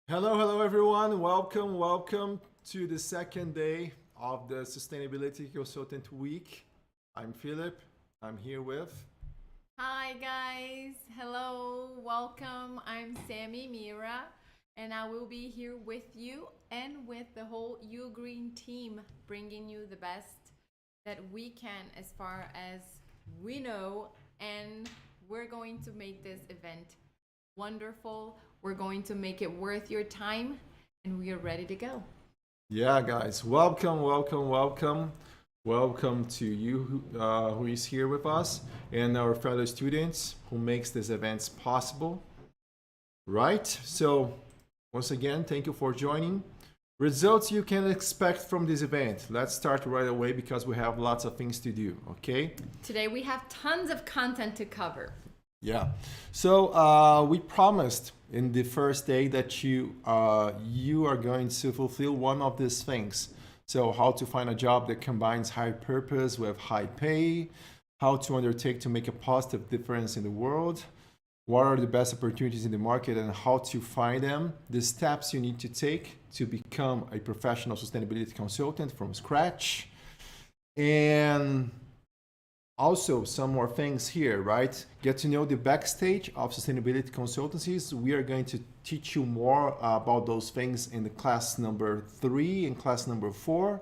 Hello everyone. Welcome to the second day of the Sustainability Consultant Week. I'm Philip. I'm here with. Hi guys, hello, welcome. I'm Sammy Mira, and I will be here with you and with the whole U Green team, bringing you the best that we can as far as we know. And we're going to make this event wonderful. We're going to make it worth your time, and we are ready to go. Yeah, guys, welcome. Welcome to you who is here with us and our fellow students who makes these events possible. Right? So, once again, thank you for joining. Results you can expect from this event. Let's start right away because we have lots of things to do, okay? Today we have tons of content to cover. Yeah. So we promised in the first day that you are going to fulfill one of these things. So how to find a job that combines high purpose with high pay, how to undertake to make a positive difference in the world, what are the best opportunities in the market and how to find them, the steps you need to take to become a professional sustainability consultant from scratch, and also some more things here, right? Get to know the backstage of sustainability consultancies. We are going to teach you more about those things in the class number 3 and class number 4,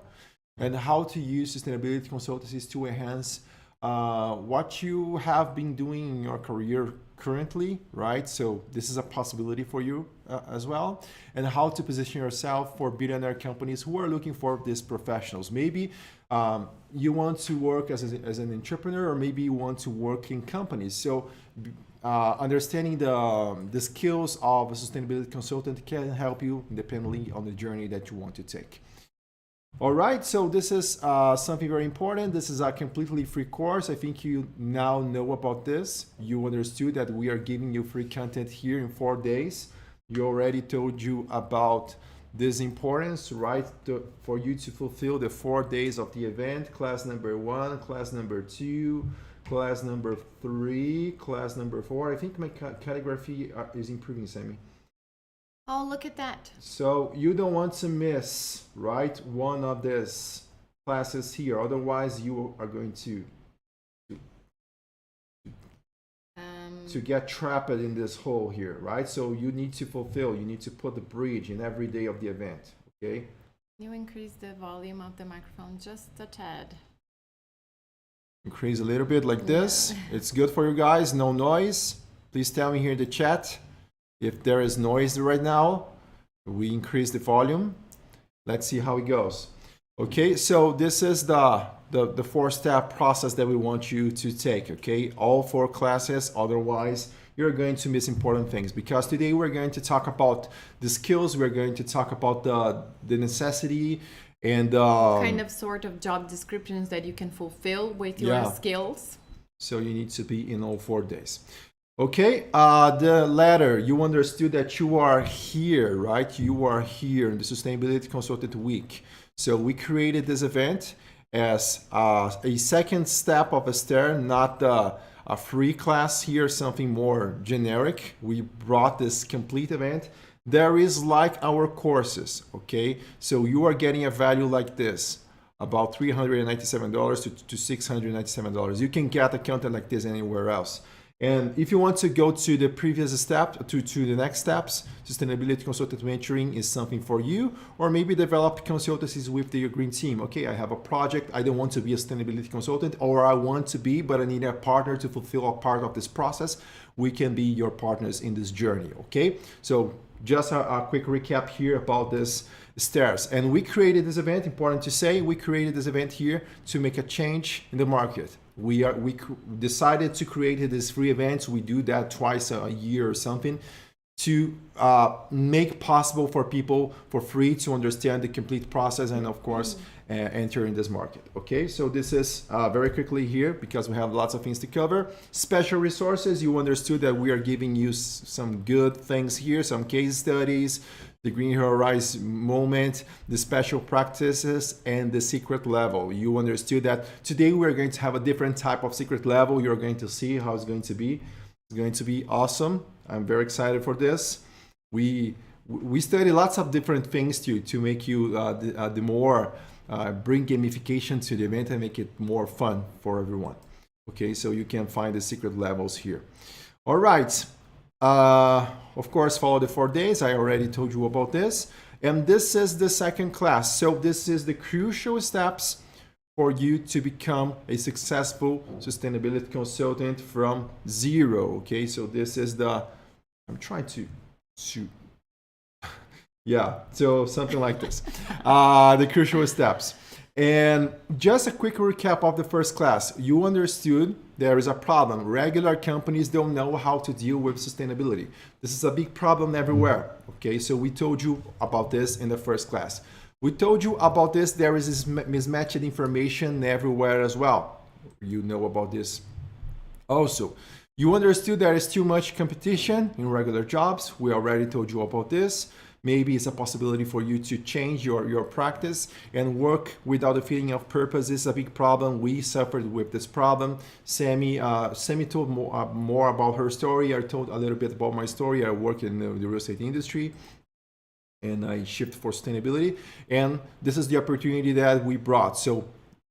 and how to use sustainability consultancies to enhance what you have been doing in your career currently, right? So this is a possibility for you as well, and how to position yourself for billionaire companies who are looking for these professionals. Maybe you want to work as an entrepreneur, or maybe you want to work in companies. So understanding the skills of a sustainability consultant can help you independently on the journey that you want to take. All right, so this is something very important. This is a completely free course. I think you now know about this. You understood that we are giving you free content here in 4 days. You already told you about this importance, right, for you to fulfill the 4 days of the event. Class number 1, class number 2, class number 3, class number 4. I think my calligraphy is improving, Sammy. Oh, look at that. So you don't want to miss, right, one of these classes here. Otherwise, you are going to get trapped in this hole here, right? So you need to fulfill, you need to put the bridge in every day of the event, okay? You increase the volume of the microphone just a tad. Increase a little bit like this. It's good for you guys, no noise. Please tell me here in the chat if there is noise right now. We increase the volume. Let's see how it goes. Okay, so this is the 4-step process that we want you to take, okay? All 4 classes, otherwise you're going to miss important things, because today we're going to talk about the skills, we're going to talk about the necessity and kind of sort of job descriptions that you can fulfill with your skills. So you need to be in all 4 days. Okay, the letter, you understood that you are here, right? You are here in the Sustainability Consultant Week. So we created this event as a second step of a stair, not a free class here, something more generic. We brought this complete event. There is like our courses, okay? So you are getting a value like this, about $397 to $697. You can get a content like this anywhere else. And if you want to go to the previous step, to the next steps, sustainability consultant mentoring is something for you, or maybe develop consultancies with the green team. Okay, I have a project, I don't want to be a sustainability consultant, or I want to be, but I need a partner to fulfill a part of this process. We can be your partners in this journey, okay? So just a quick recap here about this stairs. And we created this event, important to say, we created this event here to make a change in the market. We decided to create these free events. We do that twice a year or something to make possible for people for free to understand the complete process and of course enter in this market. Okay, so this is very quickly here because we have lots of things to cover. Special resources, you understood that we are giving you some good things here, some case studies, the Green Horizon moment, the special practices, and the secret level. You understood that today we're going to have a different type of secret level. You're going to see how it's going to be. It's going to be awesome. I'm very excited for this. We we study lots of different things to make you the more bring gamification to the event and make it more fun for everyone. Okay, so you can find the secret levels here. All right. Of course, follow the 4 days. I already told you about this. And this is the second class. So this is the crucial steps for you to become a successful sustainability consultant from zero. Okay, so this is the, I'm trying to yeah, so something like this. The crucial steps. And just a quick recap of the first class. You understood there is a problem. Regular companies don't know how to deal with sustainability. This is a big problem everywhere. Okay, so we told you about this in the first class. We told you about this. There is this mismatched information everywhere as well. You know about this also. You understood there is too much competition in regular jobs. We already told you about this. Maybe it's a possibility for you to change your practice and work without a feeling of purpose. This is a big problem. We suffered with this problem. Sammy told more about her story. I told a little bit about my story. I work in the real estate industry and I shift for sustainability. And this is the opportunity that we brought. So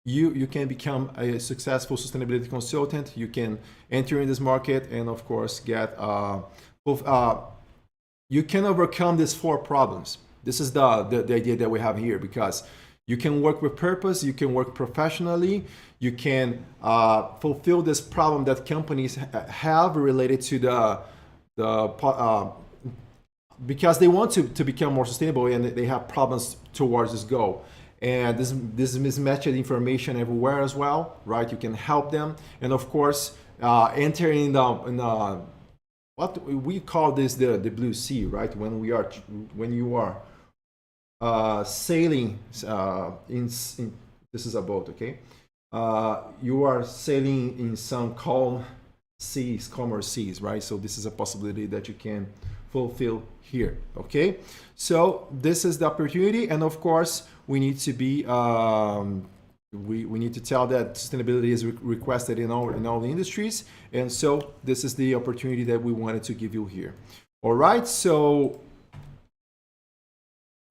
you can become a successful sustainability consultant. You can enter in this market and of course get you can overcome these 4 problems. This is the idea that we have here, because you can work with purpose, you can work professionally, you can fulfill this problem that companies have related to because they want to become more sustainable and they have problems towards this goal. And this mismatched information everywhere as well, right? You can help them, and of course, enter in the what we call this the blue sea, right? When you are sailing in this is a boat, okay? You are sailing in some calmer seas, right? So this is a possibility that you can fulfill here, okay? So this is the opportunity, and of course we need to be we need to tell that sustainability is requested in all industries, and so this is the opportunity that we wanted to give you here. All right, so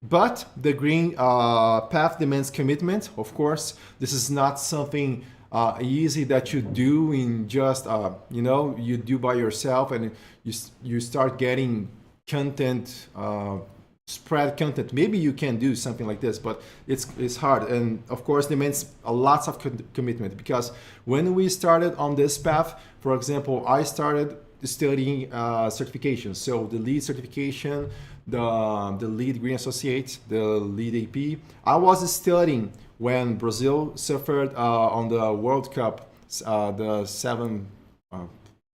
but the green path demands commitment. Of course, this is not something easy that you do in just you do by yourself, and you start getting content. Spread content. Maybe you can do something like this, but it's hard, and of course demands a lots of commitment, because when we started on this path, for example, I started studying certifications. So the lead certification, the lead green associate, the lead AP. I was studying when Brazil suffered on the World Cup, the 7-1.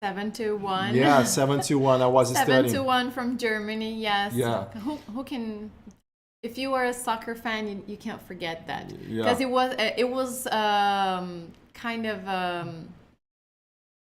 Yeah, 7-1. I was studying. 7-1 from Germany. Yes. Yeah. Who can? If you are a soccer fan, you can't forget that, Yeah. because it was kind of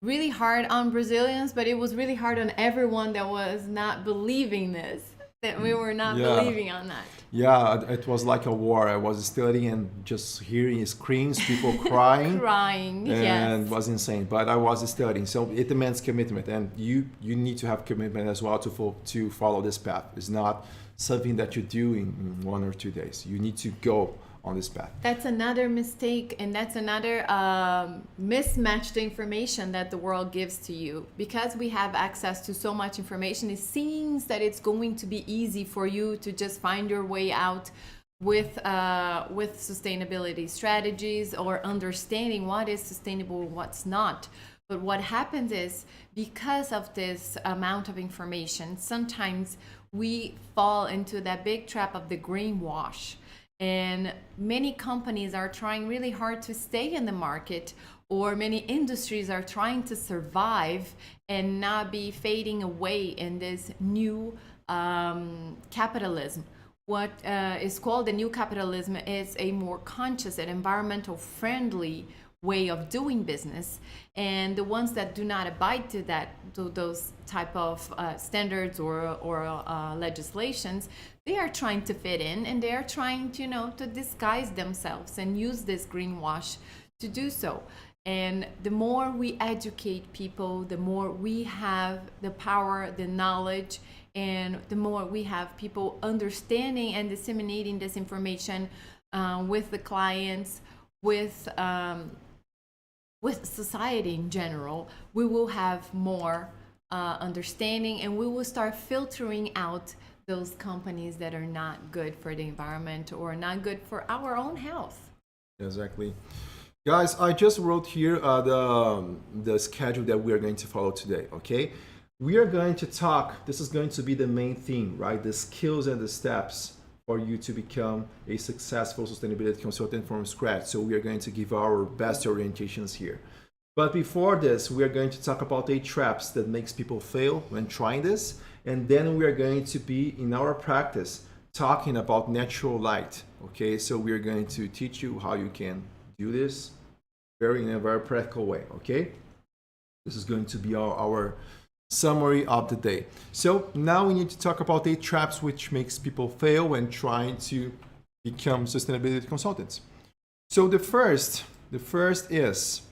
really hard on Brazilians, but it was really hard on everyone that was not believing this. That we were not Yeah. believing on that. Yeah, it was like a war. I was studying and just hearing screams, people crying. Crying, And yes. was insane, but I was studying, so it demands commitment, and you need to have commitment as well to follow this path. It's not something that you do in 1 or 2 days. You need to go on this path. That's another mistake, and that's another mismatched information that the world gives to you. Because we have access to so much information, it seems that it's going to be easy for you to just find your way out with sustainability strategies or understanding what is sustainable and what's not. But what happens is, because of this amount of information, sometimes we fall into that big trap of the greenwash. And many companies are trying really hard to stay in the market, or many industries are trying to survive and not be fading away in this new capitalism. What is called the new capitalism is a more conscious and environmental friendly way of doing business, and the ones that do not abide to those type of standards or legislations, they are trying to fit in, and they are trying to disguise themselves and use this greenwash to do so. And the more we educate people, the more we have the power, the knowledge, and the more we have people understanding and disseminating this information with the clients, with society in general, we will have more understanding, and we will start filtering out those companies that are not good for the environment or not good for our own health. Exactly. Guys, I just wrote here the schedule that we are going to follow today, okay? We are going to talk, this is going to be the main theme, right? The skills and the steps for you to become a successful sustainability consultant from scratch. So we are going to give our best orientations here. But before this, we are going to talk about 8 traps that makes people fail when trying this. And then we are going to be, in our practice, talking about natural light, okay? So we are going to teach you how you can do this in a very practical way, okay? This is going to be our summary of the day. So now we need to talk about 8 traps which makes people fail when trying to become sustainability consultants. So the first is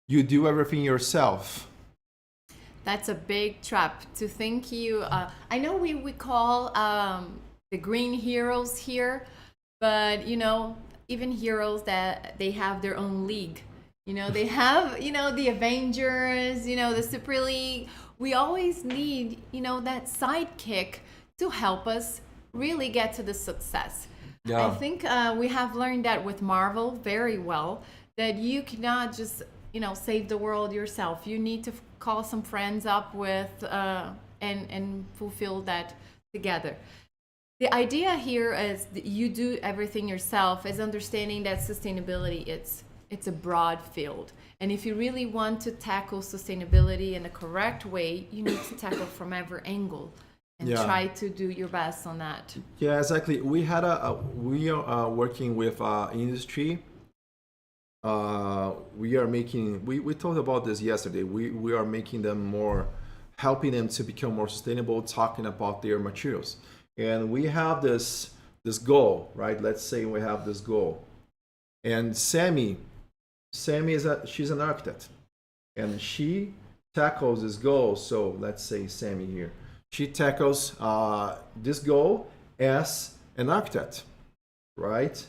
you do everything yourself. That's a big trap to think you. I know we call the green heroes here, but even heroes that they have their own league. They have the Avengers, the Super League. We always need that sidekick to help us really get to the success. Yeah. I think we have learned that with Marvel very well, that you cannot just save the world yourself. You need to call some friends up with and fulfill that together. The idea here is that you do everything yourself, is understanding that sustainability it's a broad field. And if you really want to tackle sustainability in the correct way, you need to tackle from every angle and try to do your best on that. Yeah, exactly. We are working with industry. We talked about this yesterday. We are making them more, helping them to become more sustainable, talking about their materials. And we have this goal, right? Let's say we have this goal. And Sammy she's an architect, and she tackles this goal. So let's say Sammy here. She tackles this goal as an architect, right?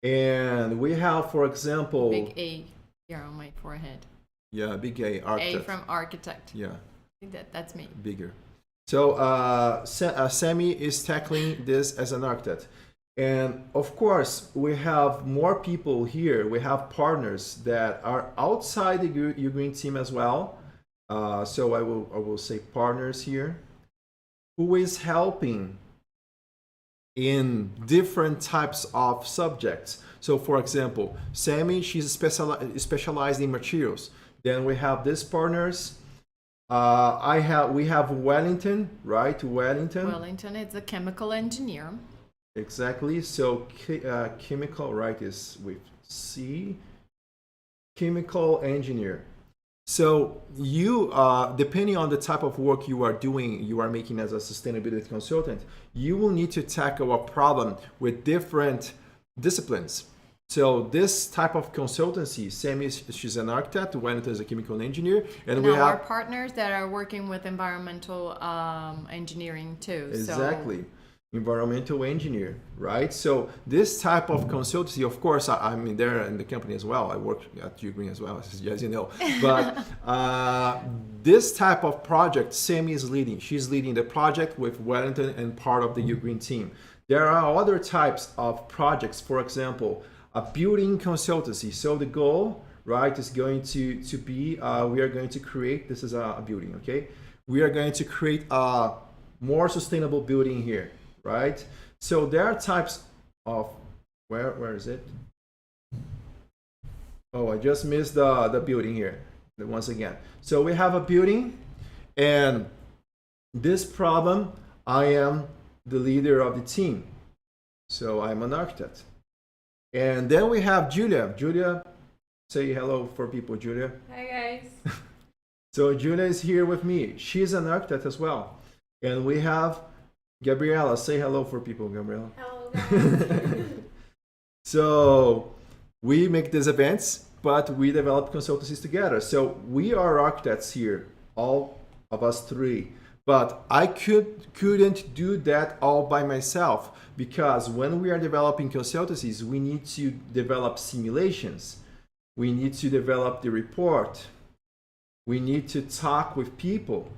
And we have, for example, big A here on my forehead. Yeah, big A, architect. A from architect. Yeah. I think that's me. Bigger. So Sammy is tackling this as an architect. And of course, we have more people here. We have partners that are outside the Ugreen team as well. So I will say partners here, who is helping in different types of subjects. So for example, Sammy, she's specialized in materials. Then we have these partners. We have Wellington, right? Wellington is a chemical engineer. Exactly. So chemical, right, is with C. Chemical engineer. So you, depending on the type of work you are doing, you are making as a sustainability consultant, you will need to tackle a problem with different disciplines. So this type of consultancy, Sammy, she's an architect, Wellington is a chemical engineer, and we our have partners that are working with environmental engineering too. Exactly. So environmental engineer, right? So this type of consultancy, of course, I'm there in the company as well. I work at Ugreen as well, as you know. But this type of project, Sammy is leading. She's leading the project with Wellington and part of the Ugreen team. There are other types of projects, for example, a building consultancy. So the goal, right, is going to be, we are going to create, this is a building, okay? We are going to create a more sustainable building here. Right? So there are types of, where is it? Oh, I just missed the building here once again. So we have a building, and this problem, I am the leader of the team. So I'm an architect. And then we have Julia. Julia, say hello for people, Julia. Hi guys. So Julia is here with me. She's an architect as well. And we have Gabriela. Say hello for people, Gabriela. Hello guys. So we make these events, but we develop consultancies together. So we are architects here, all of us three. But I couldn't do that all by myself, because when we are developing consultancies, we need to develop simulations. We need to develop the report. We need to talk with people.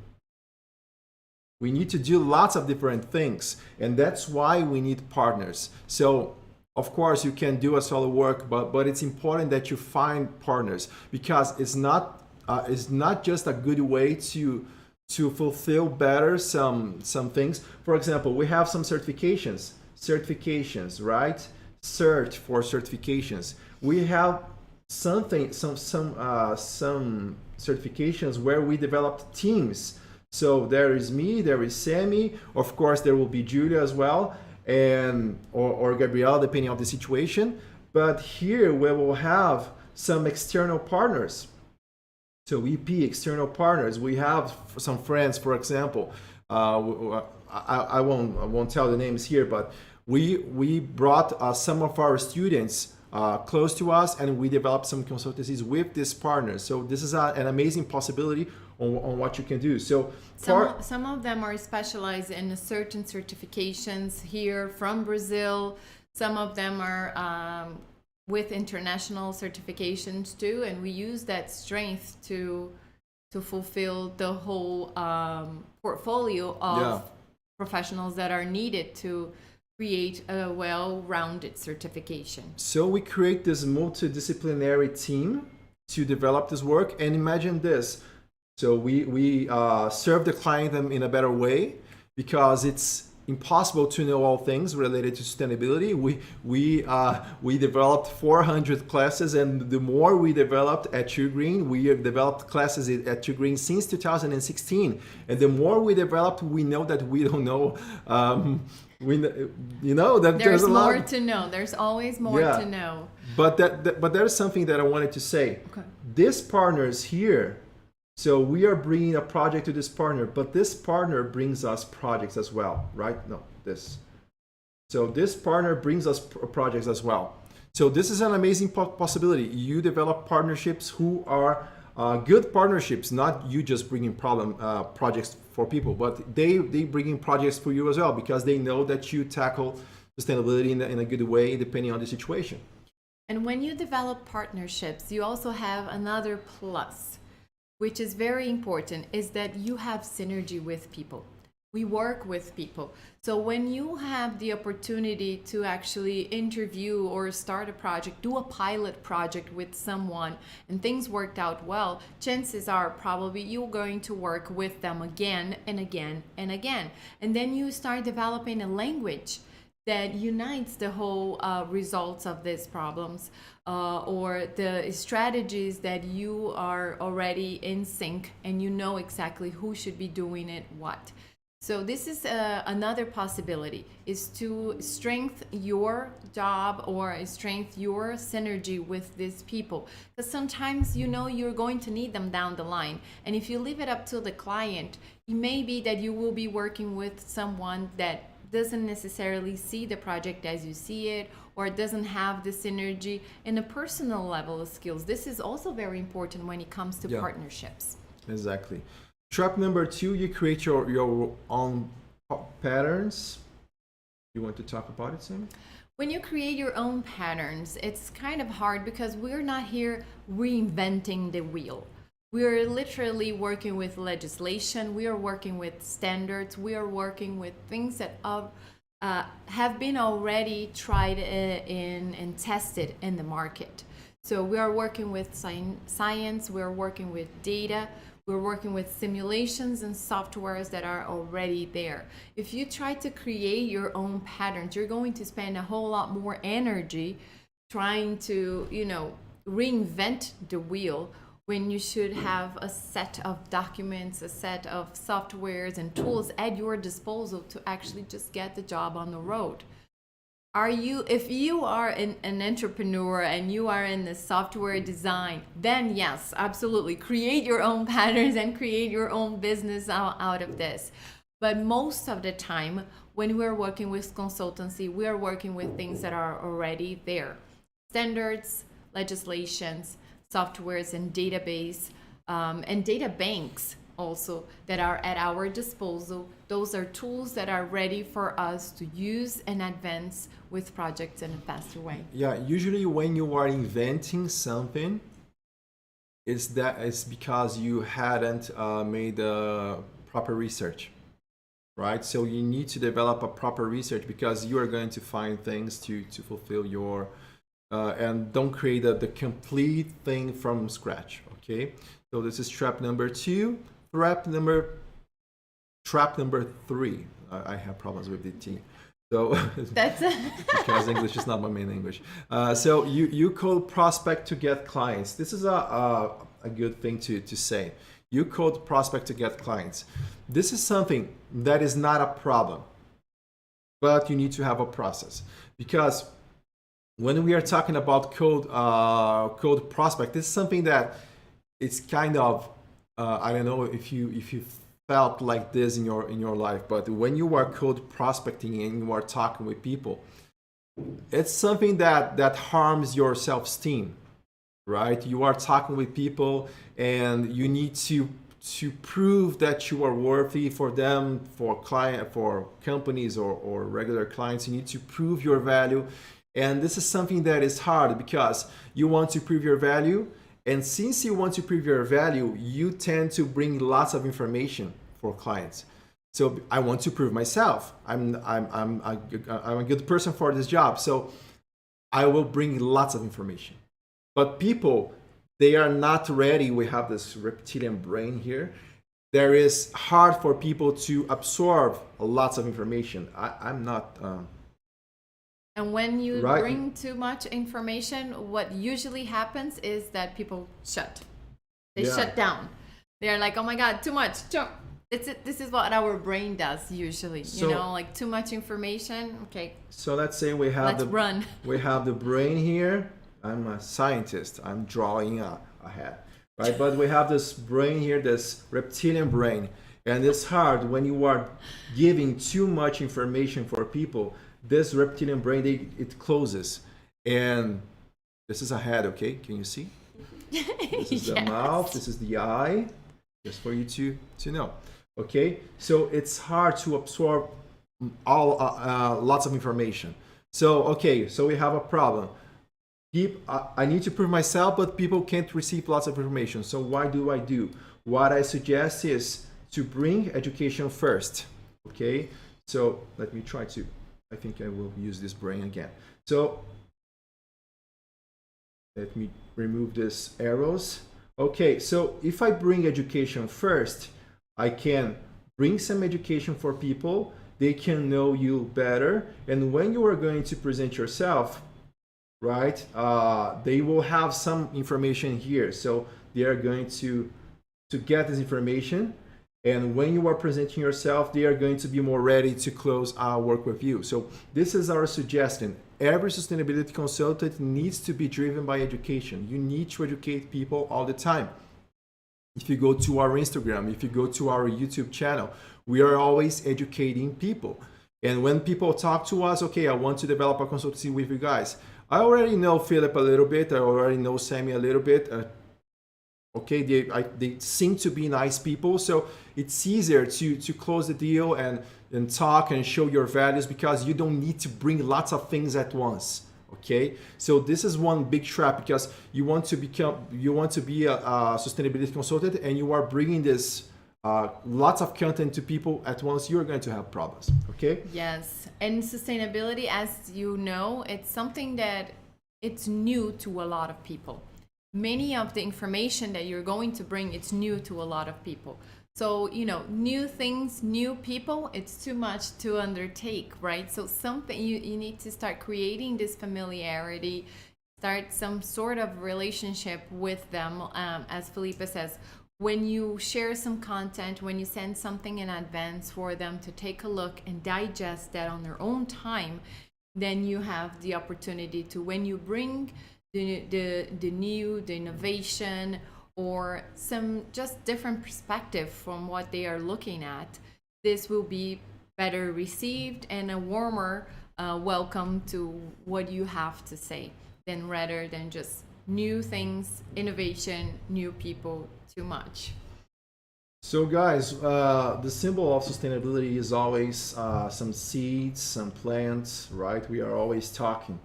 We need to do lots of different things, and that's why we need partners. So of course you can do a solo work, but it's important that you find partners, because it's not just a good way to fulfill better some things. For example, we have some certifications, right? Cert for certifications. We have some certifications where we developed teams. So there is me, there is Sammy, of course there will be Julia as well, and or Gabrielle, depending on the situation. But here we will have some external partners. So EP, external partners. We have some friends, for example. I won't tell the names here, but we brought some of our students close to us, and we developed some consultancies with these partners. So this is an amazing possibility on what you can do. So some of them are specialized in certain certifications here from Brazil. Some of them are with international certifications too, and we use that strength to fulfill the whole portfolio of professionals that are needed to create a well-rounded certification. So we create this multidisciplinary team to develop this work, and imagine this. So we serve the client in a better way, because it's impossible to know all things related to sustainability. We developed 400 classes, and the more we developed at True Green, we have developed classes at True Green since 2016, and the more we developed, we know that we don't know. That there's a lot more to know. There's always more to know. But there's something that I wanted to say. Okay. This partners here. So we are bringing a project to this partner, but this partner brings us projects as well, right? No, this. So this partner brings us projects as well. So this is an amazing possibility. You develop partnerships who are good partnerships, not you just bringing projects for people, but they bringing projects for you as well, because they know that you tackle sustainability in a good way, depending on the situation. And when you develop partnerships, you also have another plus, which is very important, is that you have synergy with people. We work with people. So when you have the opportunity to actually interview or start a project, do a pilot project with someone, and things worked out well, chances are probably you're going to work with them again and again and again. And then you start developing a language that unites the whole results of these problems, or the strategies that you are already in sync, and you know exactly who should be doing it what. So this is another possibility, is to strengthen your job or strengthen your synergy with these people. Because sometimes you're going to need them down the line. And if you leave it up to the client, it may be that you will be working with someone that doesn't necessarily see the project as you see it, or doesn't have the synergy and a personal level of skills. This is also very important when it comes to partnerships. Exactly. Trap number 2, you create your own patterns. You want to talk about it, Sam? When you create your own patterns, it's kind of hard, because we're not here reinventing the wheel. We're literally working with legislation, we are working with standards, we are working with things that have been already tried in and tested in the market. So we are working with science, we're working with data, we're working with simulations and softwares that are already there. If you try to create your own patterns, you're going to spend a whole lot more energy trying to, reinvent the wheel, when you should have a set of documents, a set of softwares and tools at your disposal to actually just get the job on the road. If you are an entrepreneur and you are in the software design, then yes, absolutely, create your own patterns and create your own business out of this. But most of the time, when we're working with consultancy, we are working with things that are already there. Standards, legislations, softwares and database and data banks also that are at our disposal. Those are tools that are ready for us to use and advance with projects in a faster way. Yeah, usually when you are inventing something, it's because you hadn't made proper research, right? So you need to develop a proper research because you are going to find things to fulfill your and don't create the complete thing from scratch. Okay, so this is trap number 2. Trap number 3. I have problems with the T. So That's because English is not my main language. So you cold prospect to get clients. This is a good thing to say. You cold prospect to get clients. This is something that is not a problem, but you need to have a process, because when we are talking about cold prospect, this is something that it's kind of I don't know if you felt like this in your life, but when you are cold prospecting and you are talking with people, it's something that harms your self-esteem, right? You are talking with people and you need to prove that you are worthy for them, for companies or regular clients. You need to prove your value, and this is something that is hard because you want to prove your value. And since you want to prove your value, you tend to bring lots of information for clients. So I want to prove myself. I'm a good person for this job. So I will bring lots of information. But people, they are not ready. We have this reptilian brain here. There is hard for people to absorb lots of information. I'm not. And when you Right. bring too much information, what usually happens is that people shut. They Yeah. shut down. They're like, oh my God, too much. This is what our brain does usually. So- you know, like too much information. Okay, So let's say we have let's run. we have the brain here. I'm a scientist. I'm drawing ahead, right? But we have this brain here, this reptilian brain, and it's hard when you are giving too much information for people. This reptilian brain, it closes, and this is a head. Okay, can you see? This is the Yes. mouth. This is the eye. Just for you to know. Okay, so it's hard to absorb all lots of information. So okay, so we have a problem. I need to prove myself, but people can't receive lots of information. So what do? What I suggest is to bring education first. Okay, so let me try to. I think I will use this brain again. So let me remove these arrows. Okay, so if I bring education first, I can bring some education for people. They can know you better. And when you are going to present yourself, right, they will have some information here. So they are going to get this information. And when you are presenting yourself, they are going to be more ready to close our work with you. So this is our suggestion. Every sustainability consultant needs to be driven by education. You need to educate people all the time. If you go to our Instagram, if you go to our YouTube channel, we are always educating people. And when people talk to us, okay, I want to develop a consultancy with you guys. I already know Philip a little bit. I already know Sammy a little bit. Okay, they seem to be nice people, so it's easier to close the deal and talk and show your values because you don't need to bring lots of things at once. Okay, so this is one big trap because you want to be a sustainability consultant and you are bringing this lots of content to people at once. You're going to have problems. Okay. Yes, and sustainability, as you know, it's something that it's new to a lot of people. Many of the information that you're going to bring, it's new to a lot of people. So, you know, new things, new people, it's too much to undertake, right? So something you need to start creating this familiarity, start some sort of relationship with them. As Felipe says, when you share some content, when you send something in advance for them to take a look and digest that on their own time, then you have the opportunity to, when you bring the new, the innovation, or some just different perspective from what they are looking at, this will be better received and a warmer welcome to what you have to say, than rather than just new things, innovation, new people too much. So guys, the symbol of sustainability is always some seeds, some plants, right? We are always talking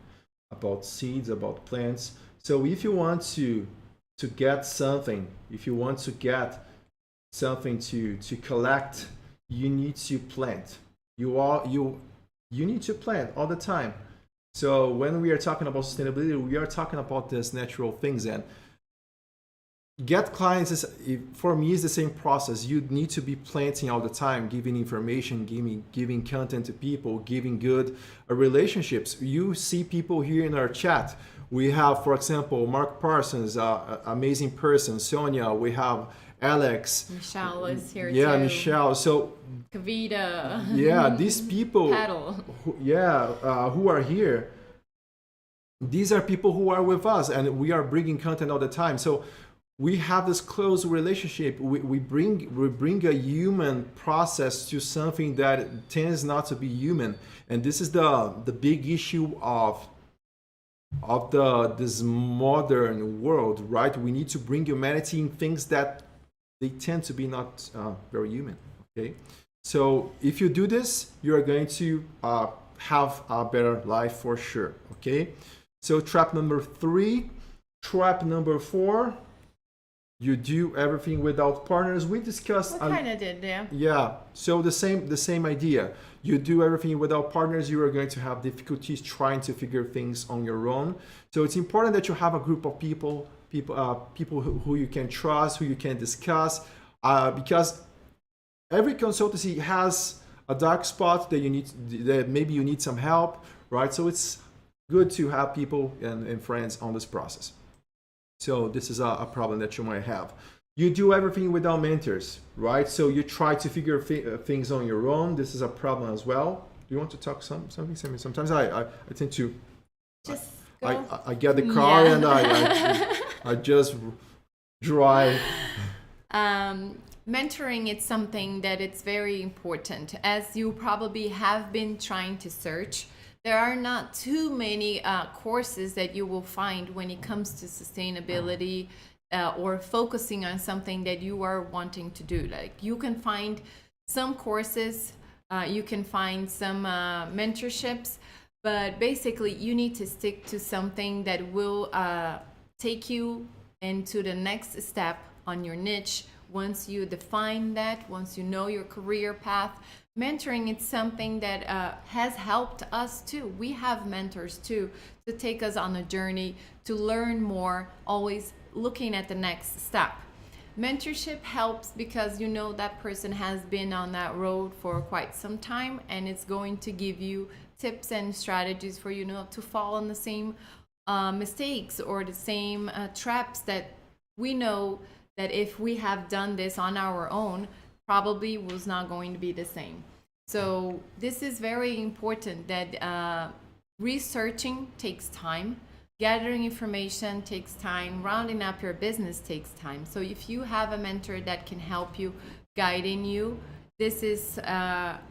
about seeds, about plants. So if you want to get something, if you want to get something to collect, you need to plant. You need to plant all the time. So when we are talking about sustainability, we are talking about these natural things. And get clients is, for me, is the same process. You need to be planting all the time, giving information, giving content to people, giving good relationships. You see people here in our chat. We have, for example, Mark Parsons, amazing person. Sonia. We have Alex. Michelle is here Yeah, too. Michelle. So Kavita. yeah, these people. Paddle. Who are here. These are people who are with us, and we are bringing content all the time. So we have this close relationship. We bring a human process to something that tends not to be human, and this is the big issue of this modern world, right? We need to bring humanity in things that they tend to be not very human. Okay, so if you do this, you are going to have a better life for sure. Okay, so trap number 3. Trap number 4. You do everything without partners. We discussed. We kind of did, yeah. Yeah. So the same idea. You do everything without partners. You are going to have difficulties trying to figure things on your own. So it's important that you have a group of people who you can trust, who you can discuss, because every consultancy has a dark spot that maybe you need some help, right? So it's good to have people and friends on this process. So this is a problem that you might have. You do everything without mentors, right? So you try to figure things on your own. This is a problem as well. Do you want to talk something, Sammy? Sometimes I tend to Just go. I get the car Yeah. and I just drive. Mentoring, it's something that it's very important. As you probably have been trying to search, there are not too many courses that you will find when it comes to sustainability or focusing on something that you are wanting to do. Like, you can find some courses, you can find some mentorships, but basically you need to stick to something that will take you into the next step on your niche. Once you define that, once you know your career path, mentoring is something that has helped us too. We have mentors too, to take us on a journey, to learn more, always looking at the next step. Mentorship helps because you know that person has been on that road for quite some time, and it's going to give you tips and strategies for you not to fall on the same mistakes or the same traps that we know that if we have done this on our own, probably was not going to be the same. So this is very important, that researching takes time, gathering information takes time, rounding up your business takes time. So if you have a mentor that can help you, guiding you, this is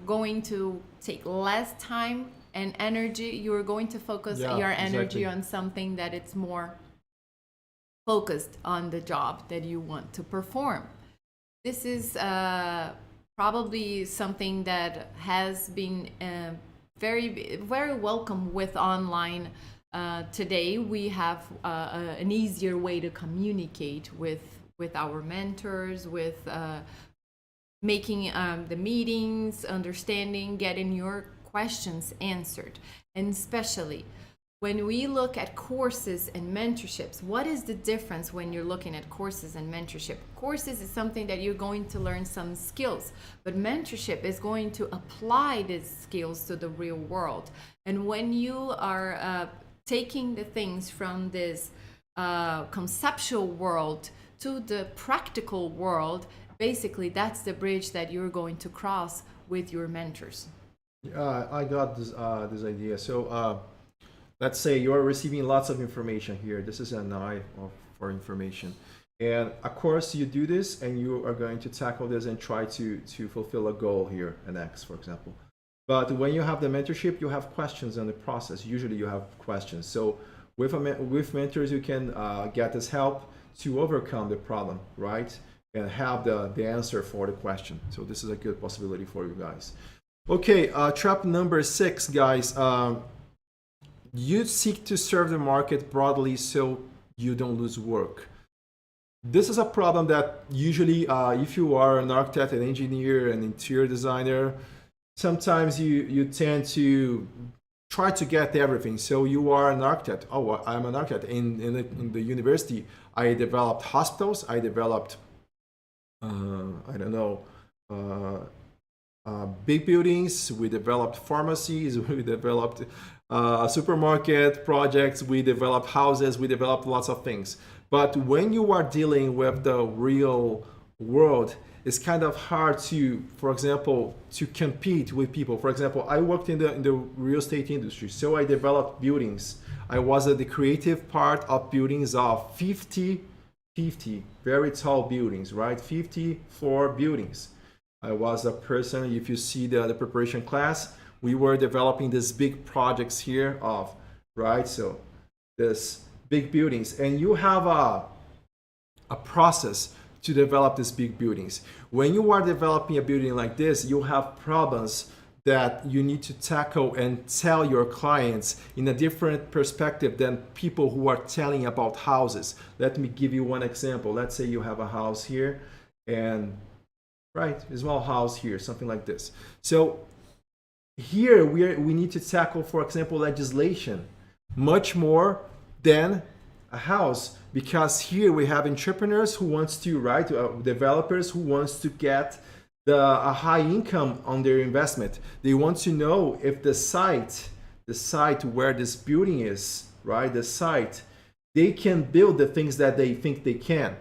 going to take less time and energy. You're going to focus your energy on something that it's more focused on the job that you want to perform. This is probably something that has been very welcome with online. Today we have an easier way to communicate with our mentors, with making the meetings, understanding, getting your questions answered. And especially when we look at courses and mentorships, what is the difference when you're looking at courses and mentorship? Courses is something that you're going to learn some skills, but mentorship is going to apply these skills to the real world. And when you are taking the things from this conceptual world to the practical world, basically that's the bridge that you're going to cross with your mentors. I got this idea. So let's say you are receiving lots of information here. This is an eye for information. And of course you do this and you are going to tackle this and try to fulfill a goal here, an X, for example. But when you have the mentorship, you have questions on the process. Usually you have questions. So With mentors, you can get this help to overcome the problem, right? And have the answer for the question. So this is a good possibility for you guys. Okay, trap number 6, guys. You seek to serve the market broadly so you don't lose work. This is a problem that usually, if you are an architect, an engineer, an interior designer, sometimes you tend to try to get everything. So you are an architect. Oh, well, I'm an architect. In the university, I developed hospitals. I developed, I don't know, big buildings. We developed pharmacies. We developed supermarket projects. We developed houses. We developed lots of things. But when you are dealing with the real world, it's kind of hard to, for example, to compete with people. For example, I worked in the real estate industry, so I developed buildings. I was at the creative part of buildings of 50 very tall buildings, right? 54 buildings. I was a person, if you see the preparation class, we were developing these big projects here of, right? So this big buildings, and you have a process to develop these big buildings. When you are developing a building like this, you have problems that you need to tackle and tell your clients in a different perspective than people who are telling about houses. Let me give you one example. Let's say you have a house here and right, a small house here, something like this. So here we need to tackle, for example, legislation much more than a house, because here we have entrepreneurs who wants to, right, developers who wants to get a high income on their investment. They want to know if the site where this building is, right, the site, they can build the things that they think they can.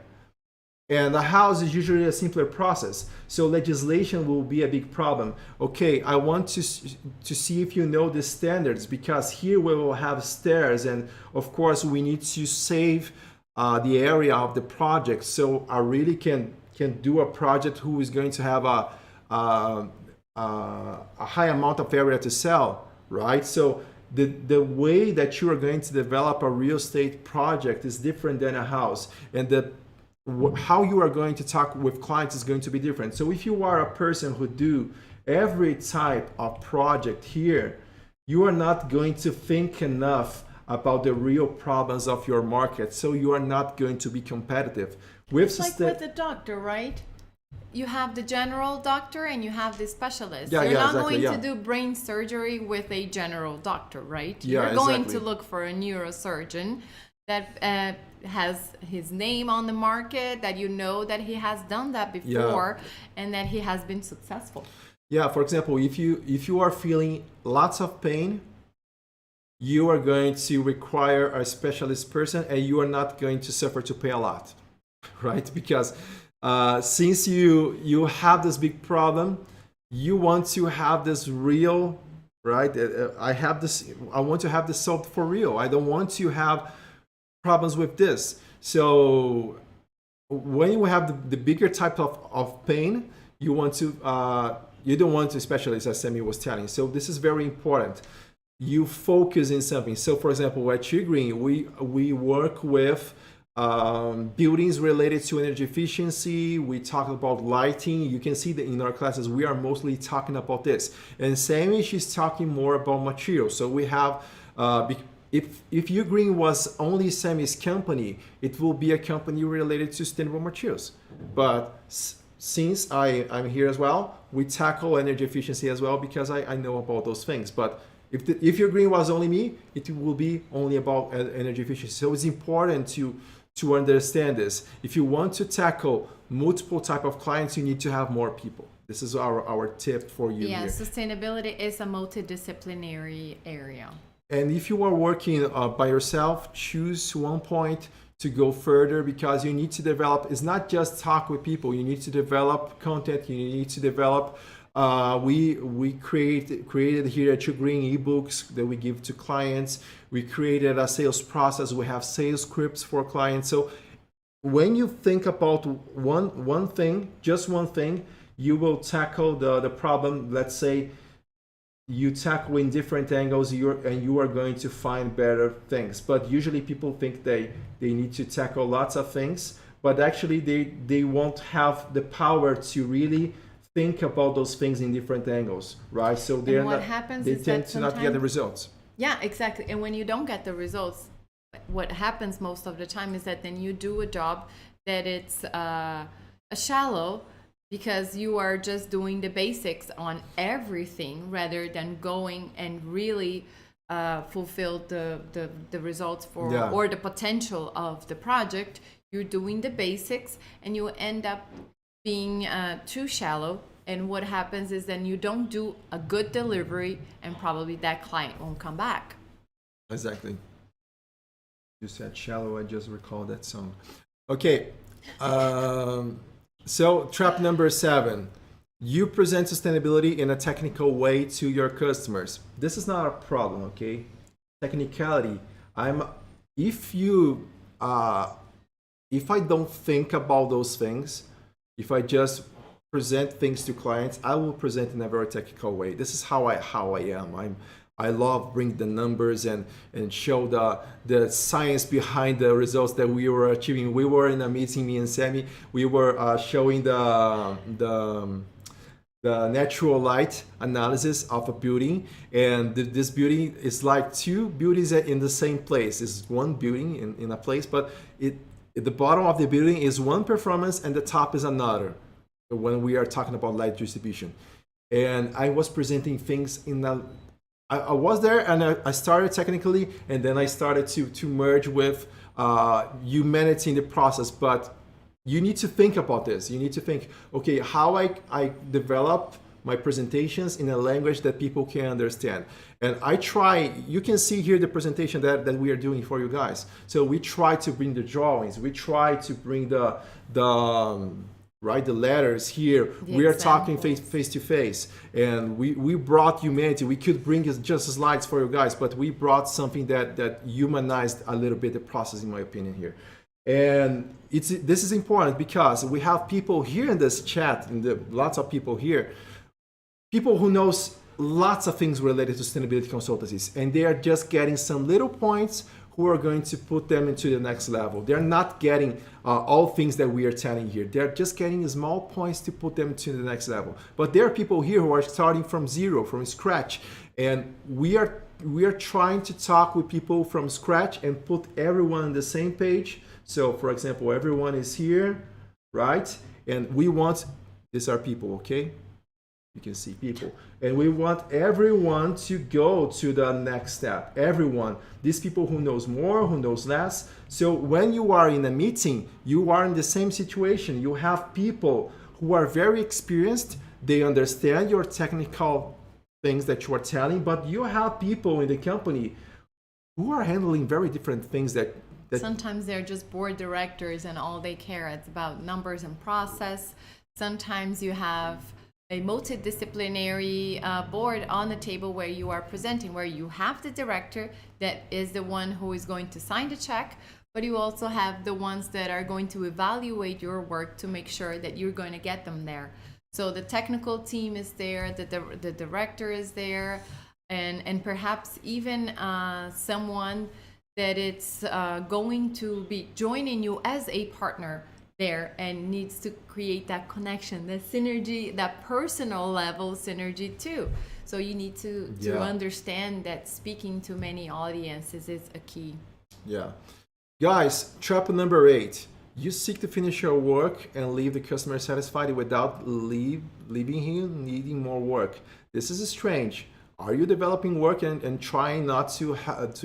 And a house is usually a simpler process. So legislation will be a big problem. Okay, I want to see if you know the standards, because here we will have stairs, and of course we need to save the area of the project. So I really can do a project who is going to have a high amount of area to sell, right? So the way that you are going to develop a real estate project is different than a house, and how you are going to talk with clients is going to be different. So if you are a person who do every type of project here, you are not going to think enough about the real problems of your market. So you are not going to be competitive. It's like with the doctor, right? You have the general doctor and you have the specialist. Yeah, You're not exactly, going to do brain surgery with a general doctor, right? Yeah, You're going exactly. to look for a neurosurgeon that has his name on the market, that you know that he has done that before, and that he has been successful. Yeah, for example, if you are feeling lots of pain, you are going to require a specialist person, and you are not going to suffer to pay a lot, right? Because since you have this big problem, you want to have this real, right? I want to have this solved for real. I don't want to have problems with this. So when you have the bigger type of pain, you want to you don't want to specialize, as Sammy was telling. So this is very important. You focus in something. So for example, at Tree Green, we work with buildings related to energy efficiency. We talk about lighting. You can see that in our classes we are mostly talking about this. And Sammy, she's talking more about materials. So we have if Ugreen was only Sammy's company, it will be a company related to sustainable materials. But since I'm here as well, we tackle energy efficiency as well, because I know about those things. But if Ugreen was only me, it will be only about energy efficiency. So it's important to understand this. If you want to tackle multiple type of clients, you need to have more people. This is our tip for you. Yeah, here. Sustainability is a multidisciplinary area. And if you are working by yourself, choose one point to go further, because you need to develop. It's not just talk with people. You need to develop content. You need to develop. We created here at Tree Green ebooks that we give to clients. We created a sales process. We have sales scripts for clients. So when you think about one thing, just one thing, you will tackle the problem. Let's say you tackle in different angles, you are going to find better things. But usually people think they need to tackle lots of things, but actually they won't have the power to really think about those things in different angles, right? So they're what not, happens they is tend that to not get the sometimes- results. Yeah, exactly. And when you don't get the results, what happens most of the time is that then you do a job that it's a shallow, because you are just doing the basics on everything rather than going and really fulfill the results for Yeah. or the potential of the project. You're doing the basics and you end up being too shallow. And what happens is then you don't do a good delivery, and probably that client won't come back. Exactly. You said shallow, I just recall that song. Okay. So trap number 7. You present sustainability in a technical way to your customers. This is not a problem, okay? Technicality. If you if I don't think about those things, if I just present things to clients, I will present in a very technical way. This is how I am. I love bring the numbers and show the science behind the results that we were achieving. We were in a meeting, me and Sammy. We were showing the natural light analysis of a building, and this building is like two buildings in the same place. It's one building in a place, but at the bottom of the building is one performance and the top is another, when we are talking about light distribution. And I was presenting things I was there, and I started technically, and then I started to merge with humanity in the process. But you need to think about this. You need to think, okay, how I develop my presentations in a language that people can understand. And I try, you can see here the presentation that we are doing for you guys. So we try to bring the drawings, we try to bring the letters here. We are talking face to face, and we brought humanity. We could bring just slides for you guys, but we brought something that humanized a little bit the process, in my opinion, here. And this is important because we have people here in this chat, lots of people here, people who knows lots of things related to sustainability consultancies, and they are just getting some little points who are going to put them into the next level. They're not getting all things that we are telling here. They're just getting small points to put them to the next level. But there are people here who are starting from zero, from scratch, and we are trying to talk with people from scratch and put everyone on the same page. So, for example, everyone is here, right? And we want, these are people, okay? You can see people. And we want everyone to go to the next step. Everyone. These people who knows more, who knows less. So when you are in a meeting, you are in the same situation. You have people who are very experienced. They understand your technical things that you are telling, but you have people in the company who are handling very different things that sometimes they're just board directors and all they care is about numbers and process. Sometimes you have a multidisciplinary board on the table where you are presenting, where you have the director that is the one who is going to sign the check, but you also have the ones that are going to evaluate your work to make sure that you're going to get them there. So the technical team is there, the director is there, and perhaps even someone that it's going to be joining you as a partner there and needs to create that connection, that synergy, that personal level synergy too. So you need to understand that speaking to many audiences is a key. Yeah. Guys, trap number 8. You seek to finish your work and leave the customer satisfied without leaving him needing more work. This is strange. Are you developing work and trying not to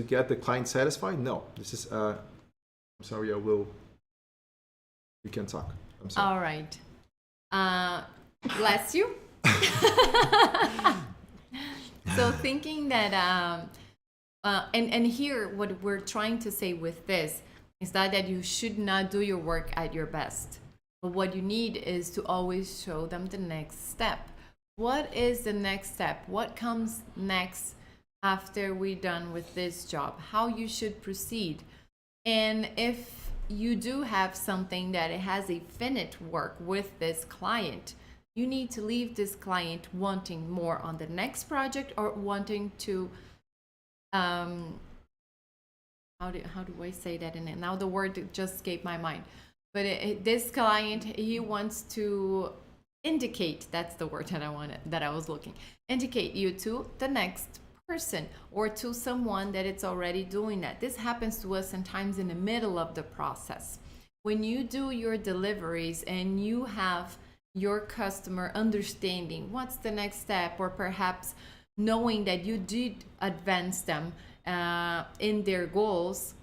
get the client satisfied? No. This is I'm sorry, we can talk. I'm sorry. All right. Bless you. So thinking that and here what we're trying to say with this is that you should not do your work at your best. But what you need is to always show them the next step. What is the next step? What comes next after we're done with this job? How you should proceed. And if you do have something that it has a finished work with this client, you need to leave this client wanting more on the next project or wanting to how do I say that in it? Now the word just escaped my mind. But this client, he wants to indicate, that's the word that I was looking, indicate you to the next person or to someone that it's already doing that. This happens to us sometimes in the middle of the process. When you do your deliveries and you have your customer understanding what's the next step, or perhaps knowing that you did advance them in their goals,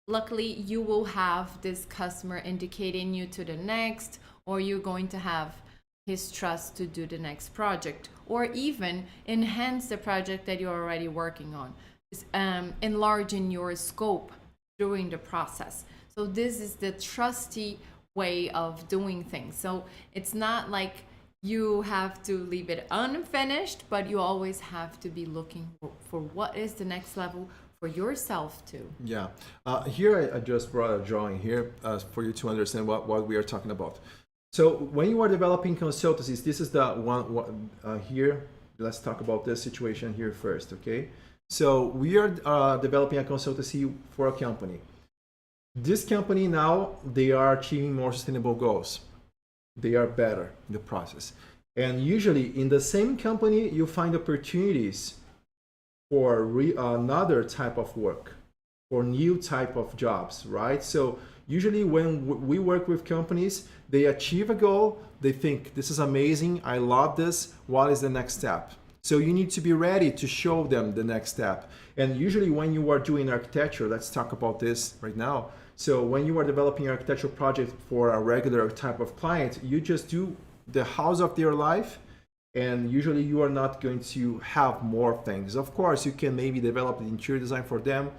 luckily you will have this customer indicating you to the next, or you're going to have his trust to do the next project, or even enhance the project that you're already working on, enlarging your scope during the process. So this is the trusty way of doing things. So it's not like you have to leave it unfinished, but you always have to be looking for what is the next level for yourself too. Yeah. Here I just brought a drawing here for you to understand what we are talking about. So when you are developing consultancies, this is the one here. Let's talk about this situation here first, okay? So we are developing a consultancy for a company. This company now, they are achieving more sustainable goals. They are better in the process. And usually in the same company, you find opportunities for another type of work, for new type of jobs, right? So usually when we work with companies, they achieve a goal, they think, this is amazing, I love this, what is the next step? So you need to be ready to show them the next step. And usually when you are doing architecture, let's talk about this right now. So when you are developing an architectural project for a regular type of client, you just do the house of their life, and usually you are not going to have more things. Of course, you can maybe develop the interior design for them,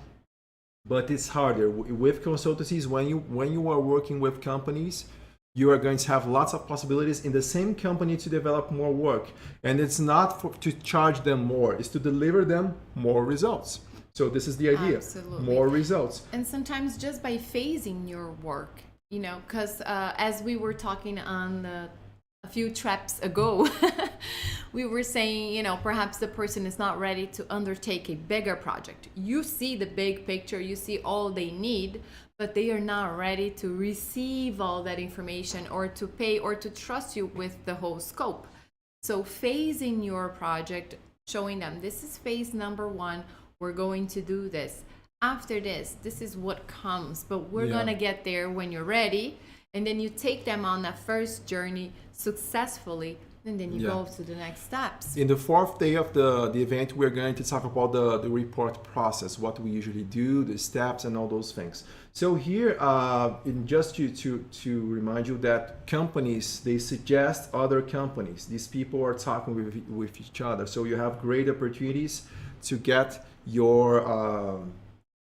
but it's harder. With consultancies, when you are working with companies, you are going to have lots of possibilities in the same company to develop more work. And it's not to charge them more, it's to deliver them more results. So this is the idea. Absolutely. More results. And sometimes just by phasing your work, you know, because as we were talking on a few traps ago, we were saying, you know, perhaps the person is not ready to undertake a bigger project. You see the big picture, you see all they need, but they are not ready to receive all that information or to pay or to trust you with the whole scope. So phasing your project, showing them this is phase number 1, we're going to do this. After this is what comes, but we're gonna get there when you're ready. And then you take them on that first journey successfully, and then you go to the next steps. In the 4th day of the event, we're going to talk about the report process, what we usually do, the steps, and all those things. So here, just to remind you that companies, they suggest other companies. These people are talking with each other. So you have great opportunities to get your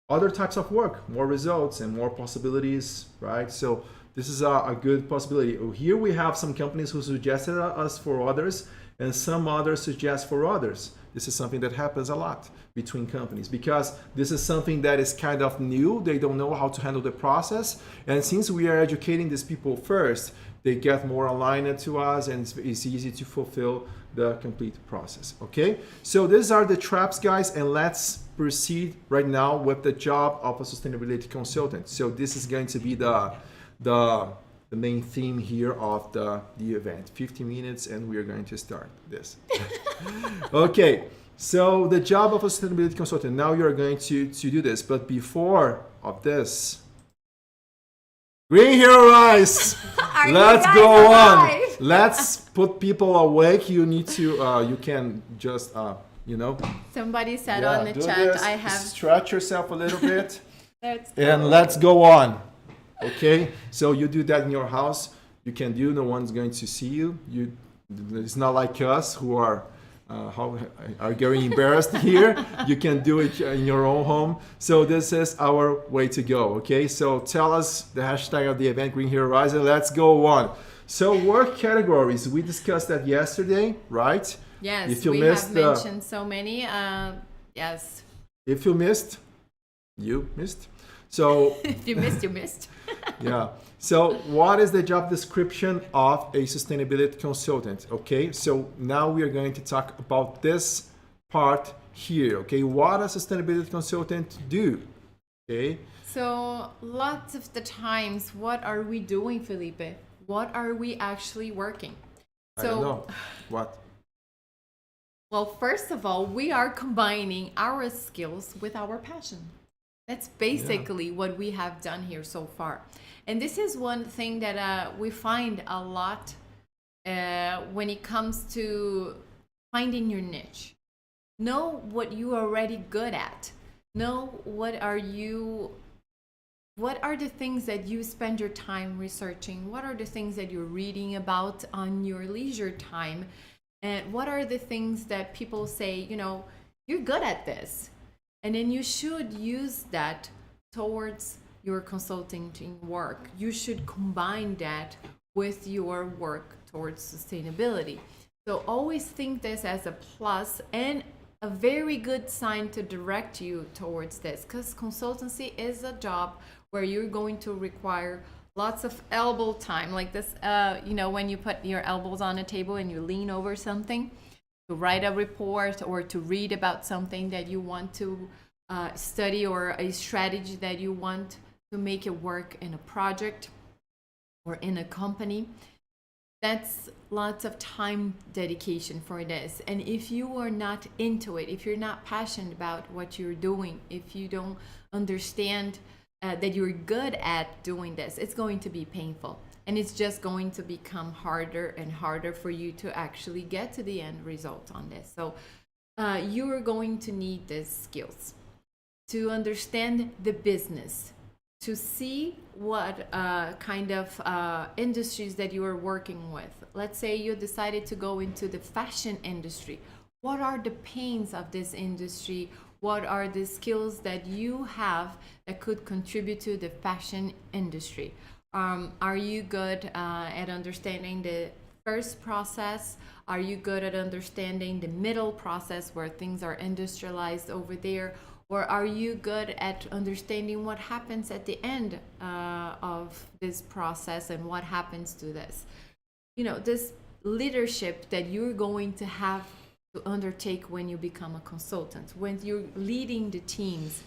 other types of work, more results and more possibilities, right? So this is a good possibility. Here we have some companies who suggested us for others, and some others suggest for others. This is something that happens a lot between companies because this is something that is kind of new. They don't know how to handle the process. And since we are educating these people first, they get more aligned to us, and it's easy to fulfill the complete process. Okay, so these are the traps, guys, and let's proceed right now with the job of a sustainability consultant. So this is going to be the main theme here of the event. 50 minutes and we are going to start this. Okay, so the job of a sustainability consultant. Now you're going to do this, but before of this, Green Hero Rise. Let's go on. Let's put people awake. You need to you can just you know, somebody said on the chat, this. I have stretch yourself a little bit and let's go on. Okay, so you do that in your house. You can do. No one's going to see you. It's not like us who are getting embarrassed here. You can do it in your own home. So this is our way to go. Okay, so tell us the hashtag of the event, Green Hero Rise, and let's go on. So work categories. We discussed that yesterday, right? Yes, if you we missed have mentioned so many. Yes. If you missed, you missed. So If you missed, you missed. yeah. So what is the job description of a sustainability consultant? Okay. So now we are going to talk about this part here. Okay. What a sustainability consultant do? Okay. So, lots of the times, what are we doing, Felipe? What are we actually working? I don't know. What? Well, first of all, we are combining our skills with our passion. That's basically what we have done here so far. And this is one thing that we find a lot when it comes to finding your niche. Know what you are already good at. Know what are the things that you spend your time researching? What are the things that you're reading about on your leisure time? And what are the things that people say, you're good at this? And then you should use that towards your consulting work. You should combine that with your work towards sustainability. So always think this as a plus and a very good sign to direct you towards this, because consultancy is a job where you're going to require lots of elbow time, like this, when you put your elbows on a table and you lean over something to write a report or to read about something that you want to study, or a strategy that you want to make it work in a project or in a company. That's lots of time dedication for this. And if you are not into it, if you're not passionate about what you're doing, if you don't understand that you're good at doing this, it's going to be painful. And it's just going to become harder and harder for you to actually get to the end result on this. So you are going to need these skills to understand the business, to see what kind of industries that you are working with. Let's say you decided to go into the fashion industry. What are the pains of this industry? What are the skills that you have that could contribute to the fashion industry? Are you good at understanding the first process? Are you good at understanding the middle process where things are industrialized over there? Or are you good at understanding what happens at the end of this process and what happens to this? This leadership that you're going to have to undertake when you become a consultant, when you're leading the teams,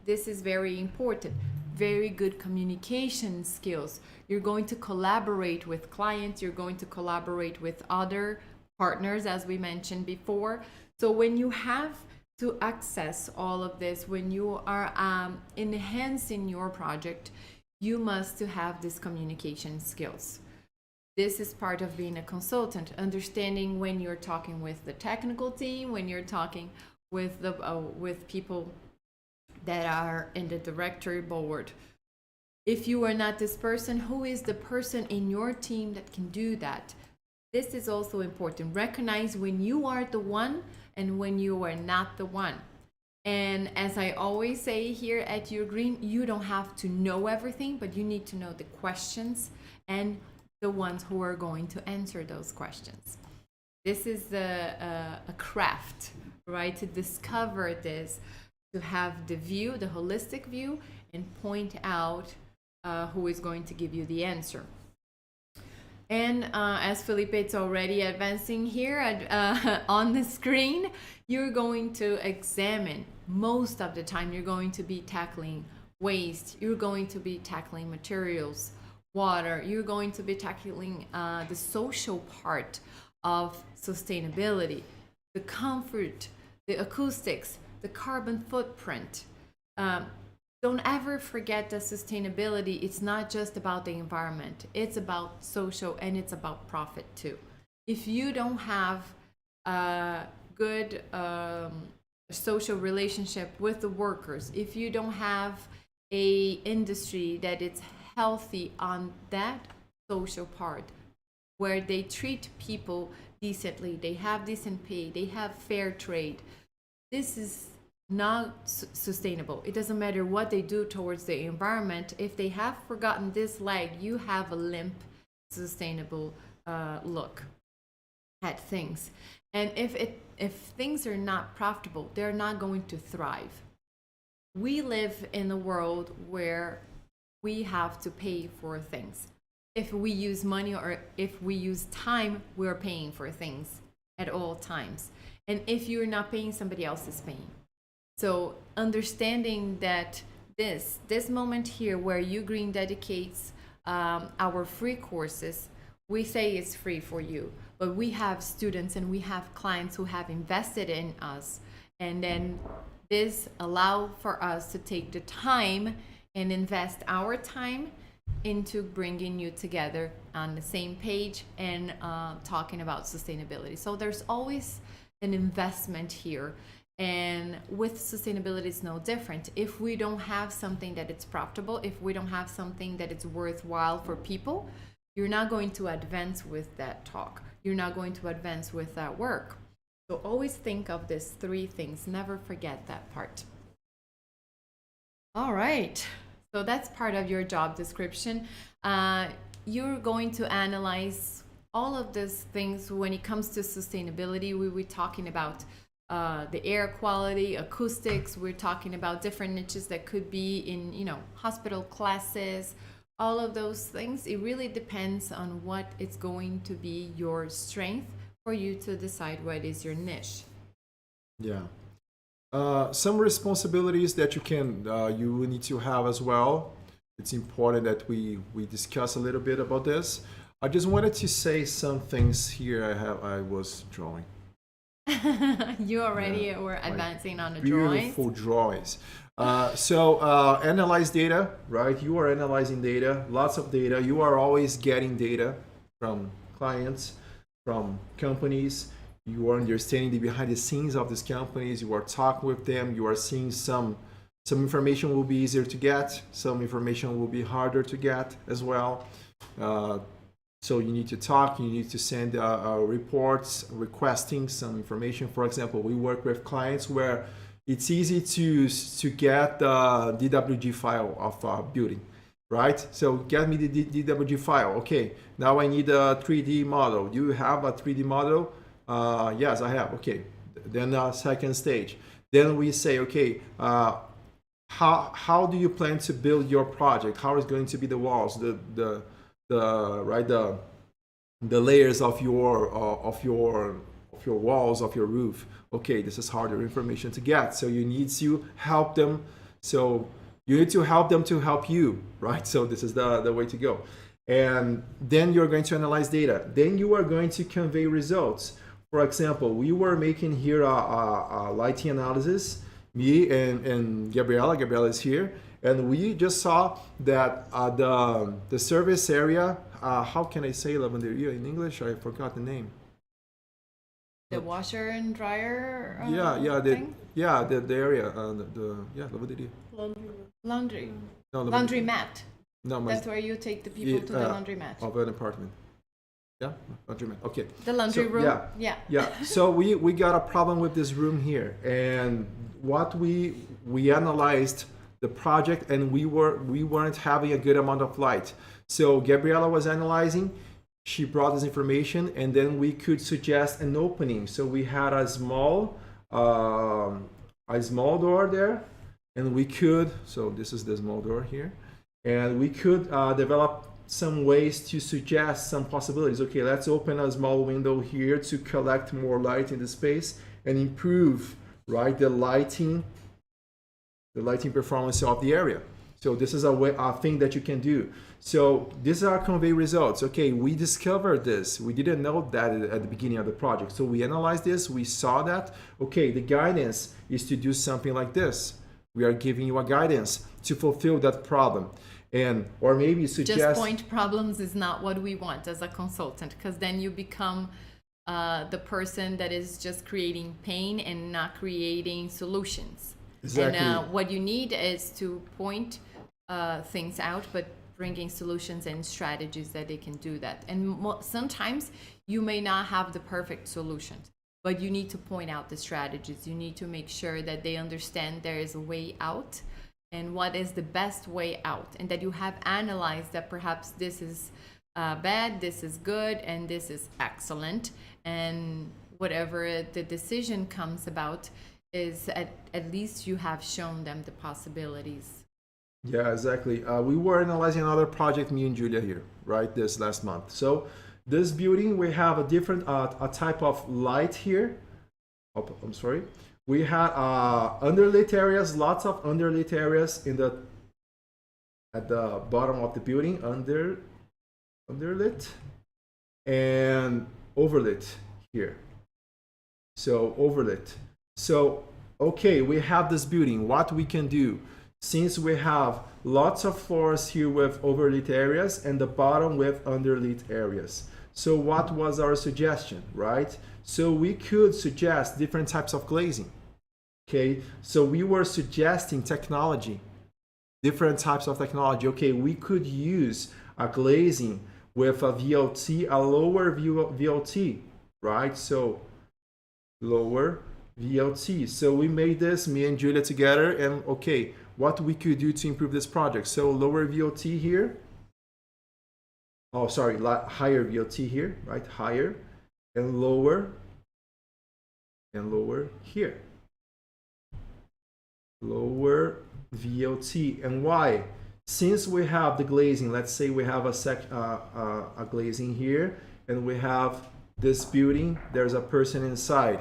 this is very important. Very good communication skills. You're going to collaborate with clients, you're going to collaborate with other partners, as we mentioned before. So when you have to access all of this, when you are enhancing your project, you must have these communication skills. This is part of being a consultant, understanding when you're talking with the technical team, when you're talking with the with people that are in the directory board. If you are not this person, who is the person in your team that can do that? This is also important. Recognize when you are the one and when you are not the one. And as I always say here at Ugreen, you don't have to know everything, but you need to know the questions and the ones who are going to answer those questions. This is a craft, right? To discover this, to have the view, the holistic view, and point out who is going to give you the answer. And as Felipe is already advancing here on the screen, you're going to examine, most of the time, you're going to be tackling waste, you're going to be tackling materials, water, you're going to be tackling the social part of sustainability, the comfort, the acoustics, the carbon footprint. Don't ever forget that sustainability, it's not just about the environment, it's about social and it's about profit too. If you don't have a good social relationship with the workers, if you don't have a industry that is healthy on that social part, where they treat people decently, they have decent pay, they have fair trade, this is not sustainable. It doesn't matter what they do towards the environment. If they have forgotten this leg, you have a limp, sustainable look at things. And if things are not profitable, they're not going to thrive. we live in a world where we have to pay for things. If we use money or if we use time, we're paying for things at all times. And if you're not paying, somebody else is paying. So understanding that this moment here where Ugreen dedicates our free courses, we say it's free for you, but we have students and we have clients who have invested in us, and then this allow for us to take the time and invest our time into bringing you together on the same page and talking about sustainability. So there's always an investment here. And with sustainability, it's no different. If we don't have something that it's profitable, if we don't have something that it's worthwhile for people, you're not going to advance with that talk. You're not going to advance with that work. So always think of these three things. Never forget that part. All right. So that's part of your job description. You're going to analyze all of these things when it comes to sustainability. We were talking about the air quality, acoustics. We're talking about different niches that could be in, hospital classes, all of those things. It really depends on what is going to be your strength for you to decide what is your niche. Yeah. Some responsibilities that you need to have as well. It's important that we discuss a little bit about this. I just wanted to say some things here I was drawing. You already were advancing on the drawings. Beautiful drawings. So analyze data, right? You are analyzing data, lots of data. You are always getting data from clients, from companies. You are understanding the behind the scenes of these companies. You are talking with them. You are seeing some information will be easier to get. Some information will be harder to get as well. So you need to talk. You need to send reports requesting some information. For example, we work with clients where it's easy to get the DWG file of a building, right? So get me the DWG file. Okay, now I need a 3D model. Do you have a 3D model? Yes, I have. Okay, then second stage. Then we say, okay, how do you plan to build your project? How is going to be the walls, the layers of your walls, of your roof? Okay, this is harder information to get. So you need to help them. So you need to help them to help you, right? So this is the way to go. And then you're going to analyze data. Then you are going to convey results. For example, we were making here a lighting analysis, me and Gabriela. Gabriela is here. And we just saw that the service area, how can I say lavanderia in English? I forgot the name. The washer and dryer thing? The area, lavanderia. Laundry. No, laundromat. No, that's where you take the people to the laundromat. Of an apartment. Yeah, laundromat. Okay. The laundry room. Yeah. So we got a problem with this room here, and what we analyzed the project, and we weren't having a good amount of light. So Gabriela was analyzing. She brought this information, and then we could suggest an opening. So we had a small door there, and we could. So this is the small door here, and we could develop some ways to suggest some possibilities. Okay, let's open a small window here to collect more light in the space and improve, right, the lighting performance of the area. So this is a thing that you can do. So these are convey results. Okay, we discovered this. We didn't know that at the beginning of the project. So we analyzed this. We saw that. Okay, the guidance is to do something like this. We are giving you a guidance to fulfill that problem. Or maybe suggest... Just point problems is not what we want as a consultant, because then you become the person that is just creating pain and not creating solutions. Exactly. And what you need is to point things out, but bringing solutions and strategies that they can do that. And sometimes you may not have the perfect solutions, but you need to point out the strategies. You need to make sure that they understand there is a way out and what is the best way out, and that you have analyzed that perhaps this is bad, this is good, and this is excellent. And whatever the decision comes about, is at least you have shown them the possibilities. Yeah, exactly. We were analyzing another project, me and Julia here, right, this last month. So this building, we have a different a type of light here. Oh, I'm sorry. We had underlit areas, lots of underlit areas in the at the bottom of the building, underlit and overlit here. So overlit. So okay, we have this building. What we can do, since we have lots of floors here with overlit areas and the bottom with underlit areas. So what was our suggestion, right? So we could suggest different types of glazing. Okay, so we were suggesting technology, different types of technology. Okay, we could use a glazing with a VLT, a lower VLT, right? So lower VLT. So we made this, me and Julia together, and okay, what we could do to improve this project. So lower VLT here. Oh, sorry, higher VLT here, right? Higher and lower here. Lower VLT. And why? Since we have the glazing, let's say we have a glazing here, and we have this building, there's a person inside.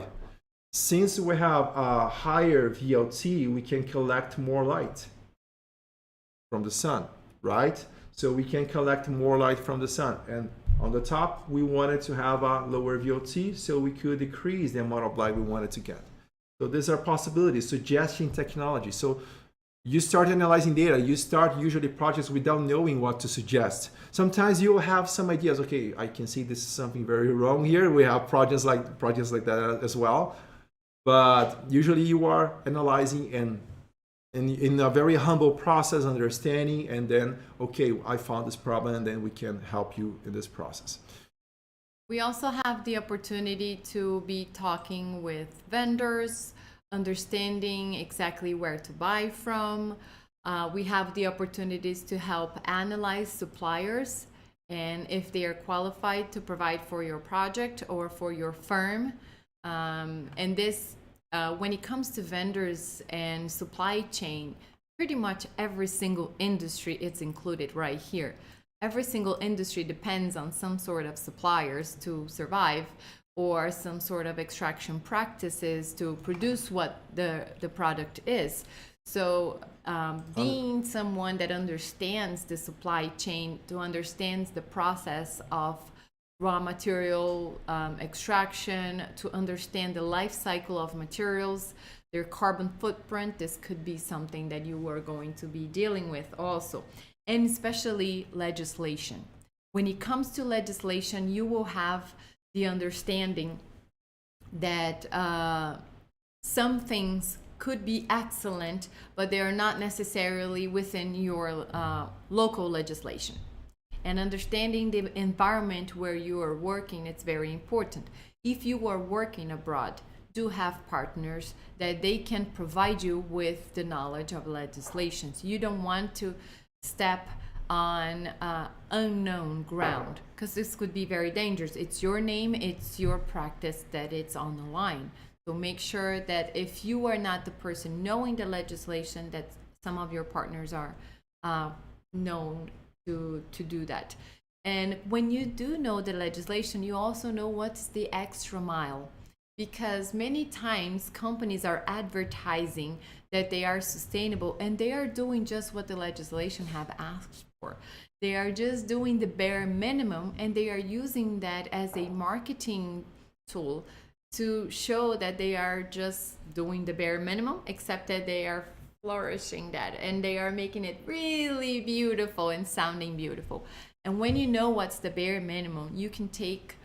Since we have a higher VLT, we can collect more light from the sun, right? So we can collect more light from the sun. And on the top, we wanted to have a lower VLT, so we could decrease the amount of light we wanted to get. So these are possibilities, suggesting technology. So you start analyzing data, you start usually projects without knowing what to suggest. Sometimes you will have some ideas, okay, I can see this is something very wrong here. We have projects like that as well. But usually you are analyzing and in a very humble process, understanding, and then, okay, I found this problem, and then we can help you in this process. We also have the opportunity to be talking with vendors, understanding exactly where to buy from. We have the opportunities to help analyze suppliers and if they are qualified to provide for your project or for your firm. And this, when it comes to vendors and supply chain, pretty much every single industry is included right here. Every single industry depends on some sort of suppliers to survive, or some sort of extraction practices to produce what the product is. So being someone that understands the supply chain, to understands the process of raw material extraction, to understand the life cycle of materials, their carbon footprint, this could be something that you are going to be dealing with also. And especially legislation. When it comes to legislation, you will have the understanding that some things could be excellent, but they are not necessarily within your local legislation. And understanding the environment where you are working, it's very important. If you are working abroad, do have partners that they can provide you with the knowledge of legislations. You don't want to step on unknown ground, because this could be very dangerous. It's your name, it's your practice that it's on the line. So make sure that if you are not the person knowing the legislation, that some of your partners are known to do that. And when you do know the legislation, you also know what's the extra mile, because many times companies are advertising that they are sustainable, and they are doing just what the legislation have asked for. They are just doing the bare minimum, and they are using that as a marketing tool to show that they are just doing the bare minimum, except that they are flourishing that, and they are making it really beautiful and sounding beautiful. And when you know what's the bare minimum, you can take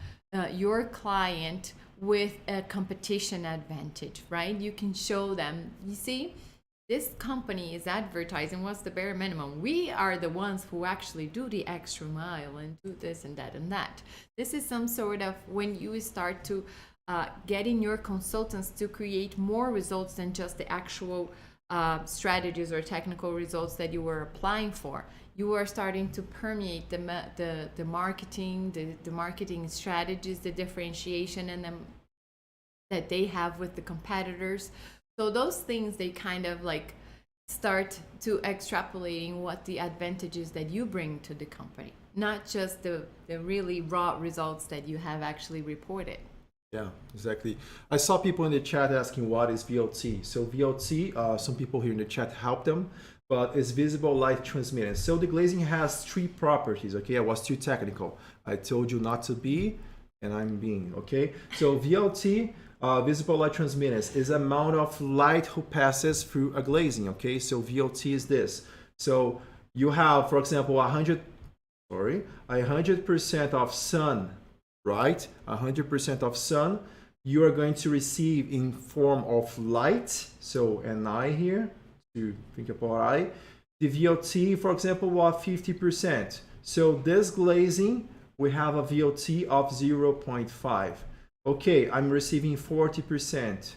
your client with a competition advantage, right? You can show them, you see, this company is advertising what's the bare minimum. We are the ones who actually do the extra mile and do this and that and that. This is some sort of, when you start to getting your consultants to create more results than just the actual strategies or technical results that you were applying for. You are starting to permeate the marketing, the marketing strategies, the differentiation, and that they have with the competitors. So those things, they kind of like start to extrapolating what the advantages that you bring to the company, not just the really raw results that you have actually reported. Yeah, exactly. I saw people in the chat asking what is VLT. So VLT, some people here in the chat help them, but it's visible light transmittance. So the glazing has three properties, okay? I was too technical. I told you not to be, and I'm being, okay? So VLT, visible light transmittance, is amount of light who passes through a glazing, okay? So VLT is this. So you have, for example, 100% of sun, right? 100% of sun, you are going to receive in form of light. So Ni here, to think about I. The VLT, for example, was 50%. So this glazing, we have a VLT of 0.5. Okay, I'm receiving 40%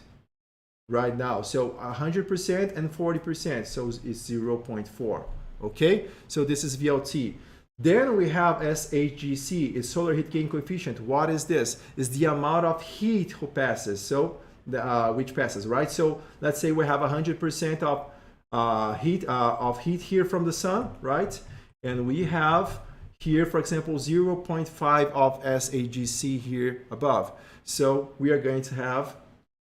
right now. So 100% and 40%, so it's 0.4. Okay, so this is VLT. Then we have SHGC, is solar heat gain coefficient. What is this? Is the amount of heat who passes, so which passes, right? So let's say we have 100% of heat here from the sun, right? And we have here, for example, 0.5 of SHGC here above. So we are going to have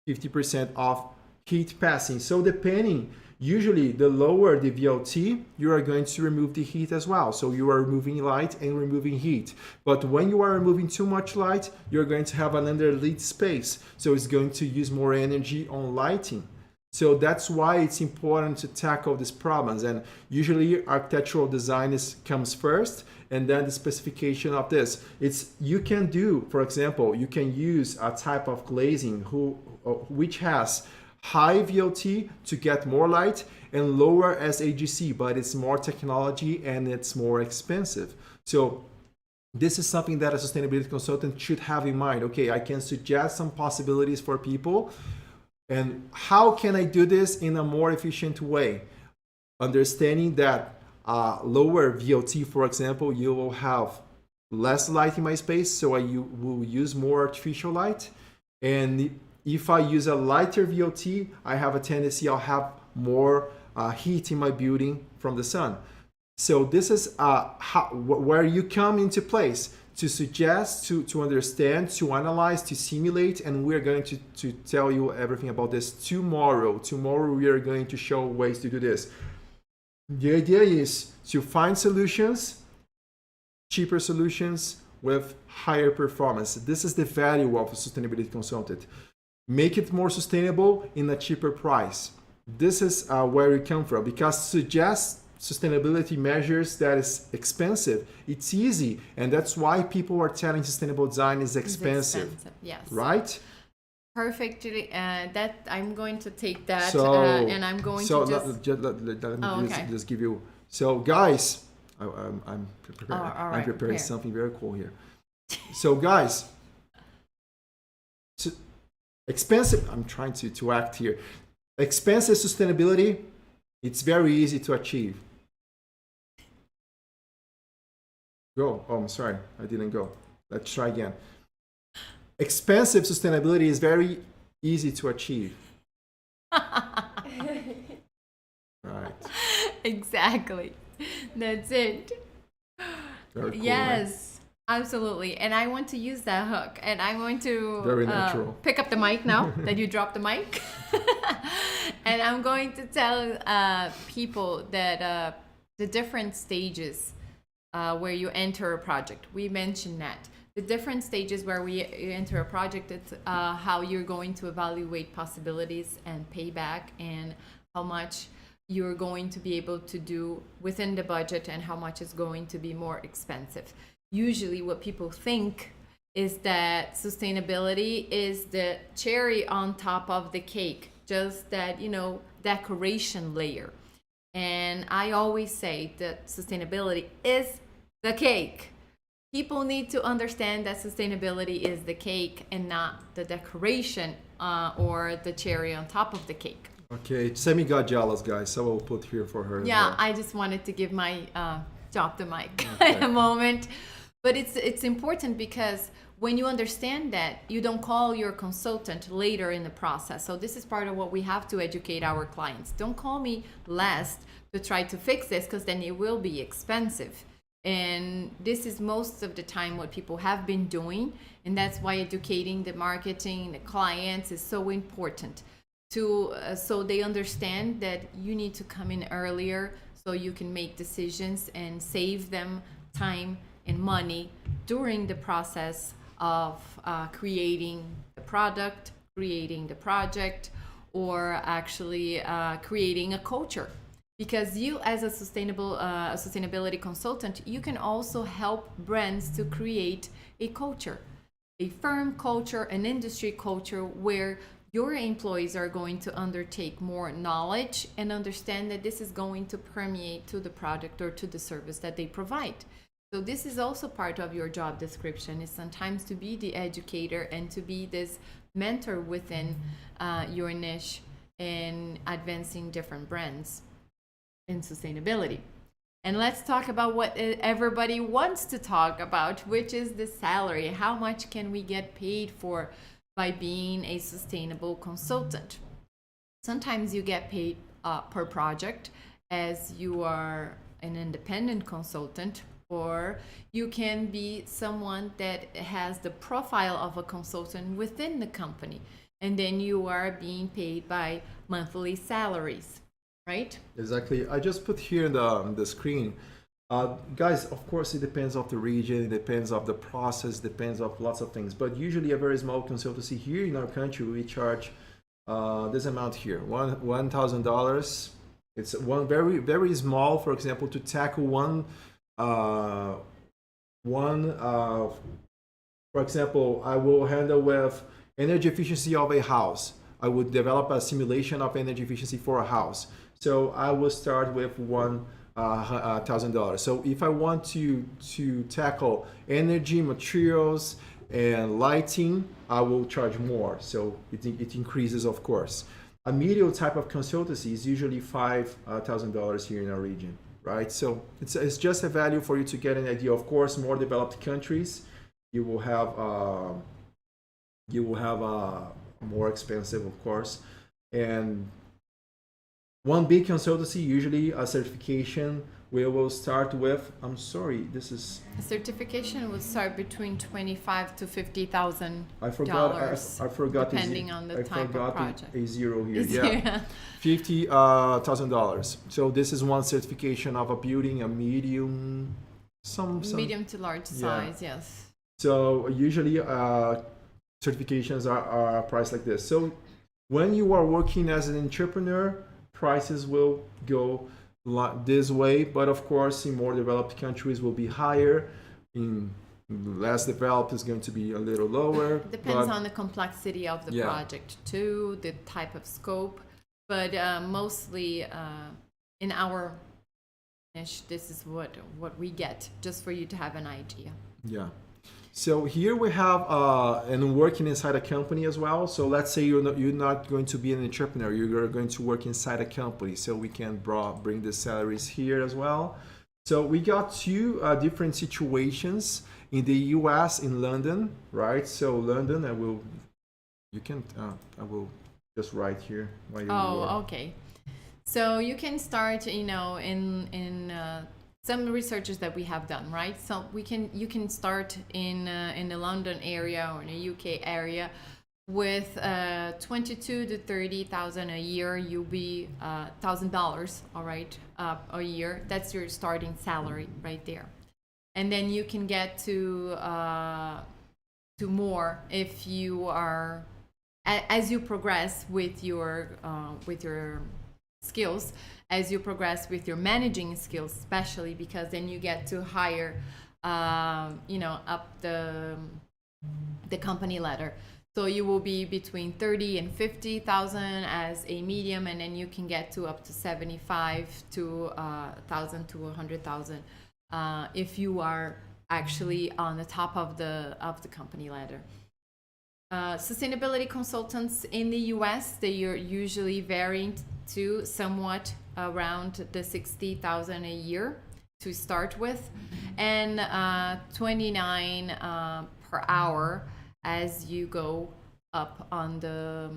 50% of heat passing. So depending, usually the lower the VLT, you are going to remove the heat as well. So you are removing light and removing heat. But when you are removing too much light, you're going to have an underlit space. So it's going to use more energy on lighting. So that's why it's important to tackle these problems. And usually architectural design comes first, and then the specification of this. You can do, for example, you can use a type of glazing which has high VLT to get more light and lower SHGC, but it's more technology and it's more expensive. So this is something that a sustainability consultant should have in mind. Okay, I can suggest some possibilities for people. And how can I do this in a more efficient way? Understanding that lower VLT, for example, you will have less light in my space, so you will use more artificial light. And if I use a lighter VLT, I have a tendency I'll have more heat in my building from the sun. So this is where you come into place to suggest, to understand, to analyze, to simulate, and we're going to tell you everything about this tomorrow. Tomorrow we are going to show ways to do this. The idea is to find solutions, cheaper solutions with higher performance. This is the value of a sustainability consultant. Make it more sustainable in a cheaper price. This is where we come from, because suggest sustainability measures that is expensive, it's easy, and that's why people are telling sustainable design is expensive. Yes, right? Perfectly. That I'm going to take that, and I'm going to just give you. So guys, I'm preparing. I'm preparing something very cool here. So guys, expensive. I'm trying to act here. Expensive sustainability. It's very easy to achieve. Go. Oh, I'm sorry. I didn't go. Let's try again. Expensive sustainability is very easy to achieve. Right. Exactly. That's it. Very cool, yes, right? Absolutely. And I want to use that hook. And I'm going to very natural. Pick up the mic now that you dropped the mic. And I'm going to tell people that the different stages where you enter a project. We mentioned that. The different stages where we enter a project, it's how you're going to evaluate possibilities and payback, and how much you're going to be able to do within the budget and how much is going to be more expensive. Usually what people think is that sustainability is the cherry on top of the cake, just that, decoration layer. And I always say that sustainability is the cake. People need to understand that sustainability is the cake and not the decoration or the cherry on top of the cake. Okay, Sammy got jealous, guys, so I'll put here for her. Yeah, I just wanted to give my drop the mic a moment. But it's important because when you understand that, you don't call your consultant later in the process. So this is part of what we have to educate our clients. Don't call me last to try to fix this, because then it will be expensive. And this is most of the time what people have been doing, and that's why educating the marketing, the clients is so important to so they understand that you need to come in earlier so you can make decisions and save them time and money during the process of creating the product, creating the project, or actually creating a culture. Because you, as a sustainability consultant, you can also help brands to create a culture, a firm culture, an industry culture where your employees are going to undertake more knowledge and understand that this is going to permeate to the product or to the service that they provide. So this is also part of your job description, is sometimes to be the educator and to be this mentor within your niche in advancing different brands in sustainability. And let's talk about what everybody wants to talk about, which is the salary. How much can we get paid for by being a sustainable consultant? Sometimes you get paid per project, as you are an independent consultant, or you can be someone that has the profile of a consultant within the company, and then you are being paid by monthly salaries, right? Exactly. I just put here in the screen. Guys, of course, it depends of the region, it depends of the process, depends of lots of things. But usually a very small consultancy here in our country, we charge this amount here, $1,000. It's one very, very small, for example, to tackle for example, I will handle with energy efficiency of a house. I would develop a simulation of energy efficiency for a house. So I will start with $1,000. So if I want to tackle energy, materials, and lighting, I will charge more. So it increases, of course. A medium type of consultancy is usually $5,000 here in our region, right? So it's just a value for you to get an idea. Of course, more developed countries, you will have more expensive, of course. And one big consultancy, usually a certification, we will start with, I'm sorry, this is... A certification will start between $25,000 to $50,000. I forgot depending on the type of project. A zero here, yeah. $50,000. So this is one certification of a building, a medium, some medium to large size, yes. So usually certifications are priced like this. So when you are working as an entrepreneur, prices will go this way, but of course in more developed countries will be higher. In less developed is going to be a little lower. Depends on the complexity of the project too, the type of scope, but mostly in our niche, this is what we get, just for you to have an idea. Yeah. So here we have and working inside a company as well. So let's say you're not going to be an entrepreneur, you're going to work inside a company. So we can bring the salaries here as well. So we got two different situations in the US, in London, right? So London, I will just write here. Okay. So you can start, in some researches that we have done, right? So you can start in the London area or in the UK area with 22 to 30,000 a year. You'll be $1,000, all right, a year. That's your starting salary right there, and then you can get to more if you are as you progress with your skills, as you progress with your managing skills, especially because then you get to higher up the company ladder. So you will be between 30 and 50,000 as a medium, and then you can get to up to 75 to 1,000 to 100,000 if you are actually on the top of the company ladder. Sustainability consultants in the US, they are usually varying to somewhat around the 60,000 a year to start with, and 29 per hour as you go up on the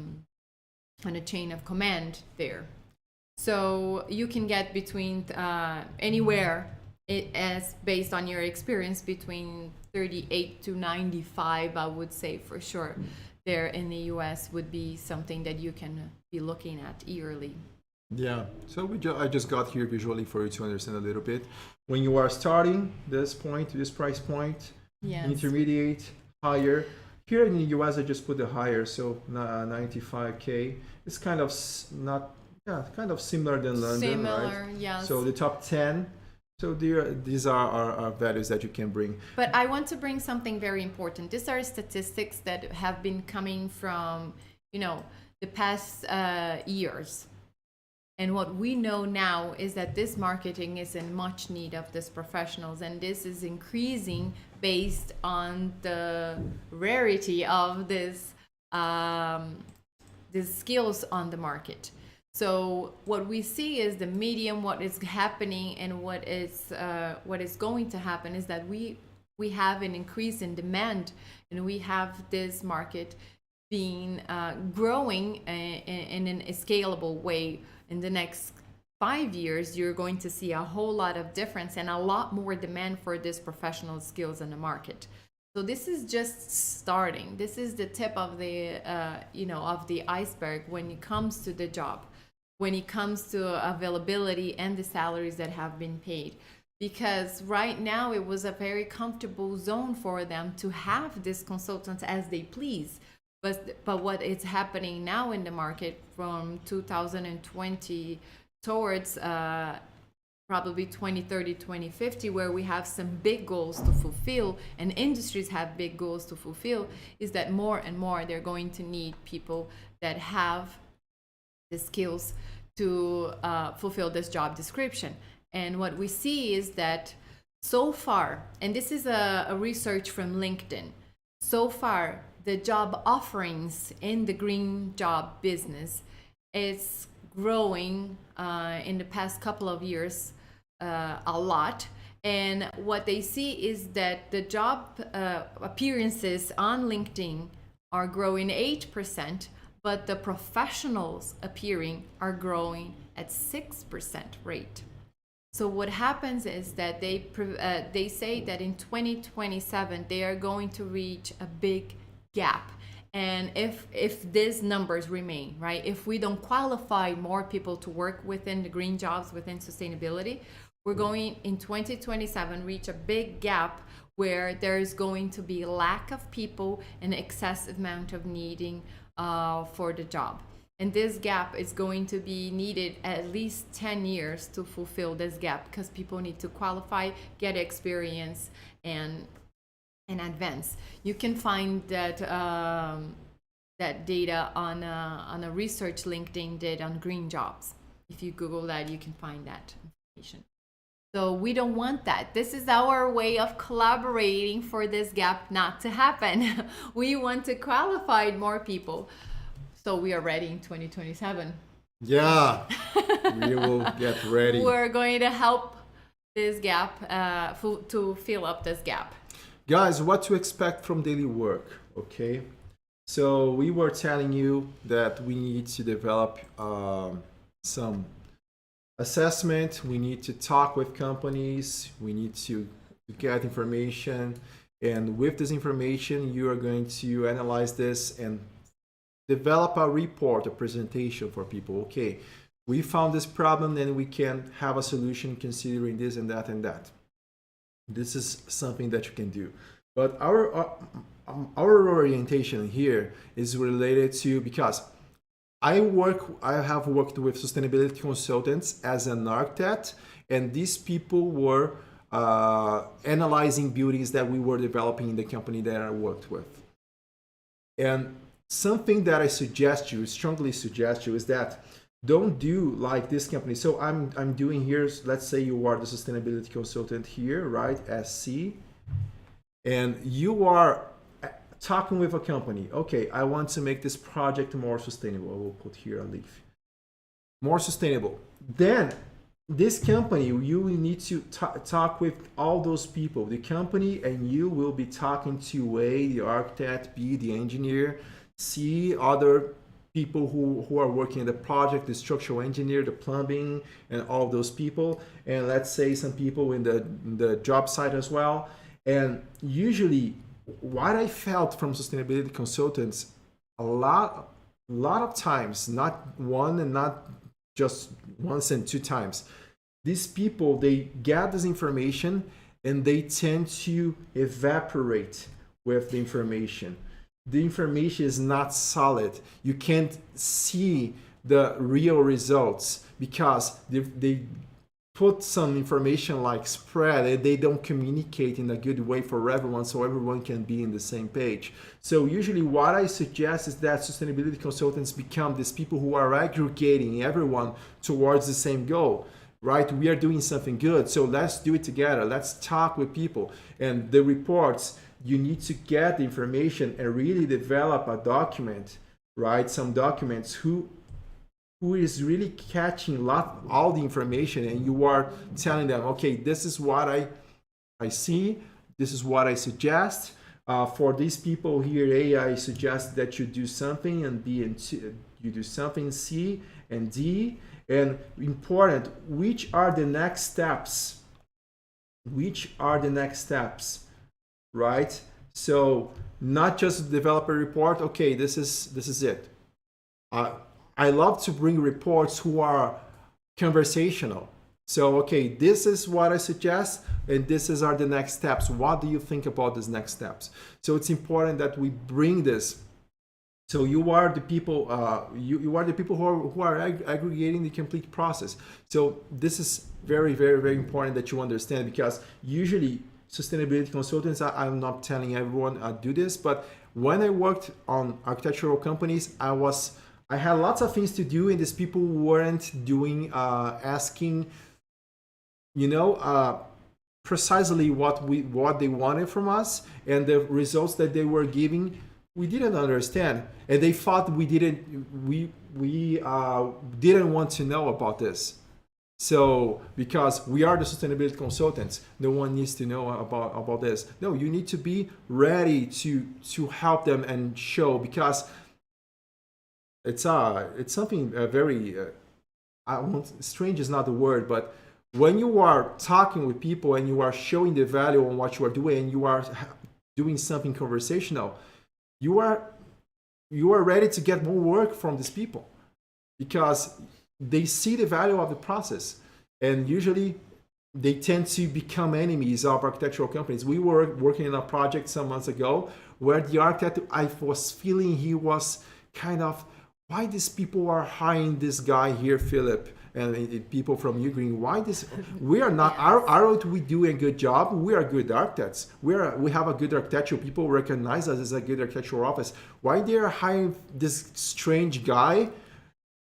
chain of command there. So you can get between anywhere, as based on your experience, between 38 to 95, I would say for sure. There in the US would be something that you can be looking at yearly. Yeah, so I just got here visually for you to understand a little bit. When you are starting this price point, Yes. intermediate, higher. Here in the US, I just put the higher, so 95K. It's kind of kind of similar than London, right? Similar, yes. So the top 10. So these are values that you can bring. But I want to bring something very important. These are statistics that have been coming from, the past years. And what we know now is that this marketing is in much need of these professionals, and this is increasing based on the rarity of these skills on the market. So what we see is the medium, what is happening, and what is going to happen is that we have an increase in demand, and we have this market being growing in a scalable way. In the next 5 years, you're going to see a whole lot of difference and a lot more demand for these professional skills in the market. So this is just starting. This is the tip of the of the iceberg when it comes to the job, when it comes to availability and the salaries that have been paid. Because right now it was a very comfortable zone for them to have these consultants as they please. But what is happening now in the market from 2020 towards probably 2030, 2050, where we have some big goals to fulfill and industries have big goals to fulfill, is that more and more they're going to need people that have the skills to fulfill this job description. And what we see is that so far, and this is a research from LinkedIn, so far the job offerings in the green job business is growing in the past couple of years a lot. And what they see is that the job appearances on LinkedIn are growing 8%, but the professionals appearing are growing at 6% rate. So what happens is that they say that in 2027 they are going to reach a big gap. And if these numbers remain, right, if we don't qualify more people to work within the green jobs, within sustainability, we're going in 2027 reach a big gap where there is going to be lack of people and excessive amount of needing for the job. And this gap is going to be needed at least 10 years to fulfill this gap, because people need to qualify, get experience, and advance. You can find that that data on a research LinkedIn did on green jobs. If you Google that, you can find that information. So we don't want that. This is our way of collaborating for this gap not to happen. We want to qualify more people. So we are ready in 2027. Yeah, we will get ready. We're going to help this gap to fill up this gap. Guys, what to expect from daily work, okay? So we were telling you that we need to develop some assessment, we need to talk with companies, we need to get information, and with this information you are going to analyze this and develop a report, a presentation for people. Okay, we found this problem and we can have a solution considering this and that and that. This is something that you can do. But our orientation here is related to, because I have worked with sustainability consultants as an architect, and these people were analyzing buildings that we were developing in the company that I worked with. And something that I strongly suggest you, is that don't do like this company. So I'm doing here, let's say you are the sustainability consultant here, right, SC, and you are talking with a company. Okay, I want to make this project more sustainable. I will put here a leaf. More sustainable. Then this company, you will need to talk with all those people, the company, and you will be talking to A, the architect, B, the engineer, C, other people who are working in the project, the structural engineer, the plumbing, and all those people, and let's say some people in the job site as well. And usually what I felt from sustainability consultants, a lot of times, not one and not just once and two times, these people, they get this information and they tend to evaporate with the information. The information is not solid. You can't see the real results because they put some information like spread and they don't communicate in a good way for everyone so everyone can be in the same page. So usually what I suggest is that sustainability consultants become these people who are aggregating everyone towards the same goal, right? We are doing something good, so let's do it together. Let's talk with people. And the reports, you need to get the information and really develop a document, right? Some documents who is really catching all the information, and you are telling them, okay, this is what I see, this is what I suggest. For these people here, A, I suggest that you do something, and B and C, you do something, C and D. And important, which are the next steps? Which are the next steps, right? So not just develop a report, okay, this is it. I love to bring reports who are conversational. So, okay, this is what I suggest, and this is are the next steps. What do you think about these next steps? So it's important that we bring this. So you are the people. You are the people who are aggregating the complete process. So this is very, very, very important that you understand, because usually sustainability consultants, I'm not telling everyone do this, but when I worked on architectural companies, I had lots of things to do, and these people weren't doing, asking, precisely what they wanted from us, and the results that they were giving, we didn't understand, and they thought we didn't want to know about this. So because we are the sustainability consultants, no one needs to know about this. No, you need to be ready to help them and show, because it's something very strange is not the word, but when you are talking with people and you are showing the value on what you are doing, and you are doing something conversational, you are ready to get more work from these people, because they see the value of the process, and usually they tend to become enemies of architectural companies. We were working in a project some months ago where the architect, I was feeling he was kind of, why these people are hiring this guy here, Philip, and people from Ugreen? Why this? We are not. Aren't we doing a good job? We are good architects. We have a good architectural. People recognize us as a good architectural office. Why they are hiring this strange guy,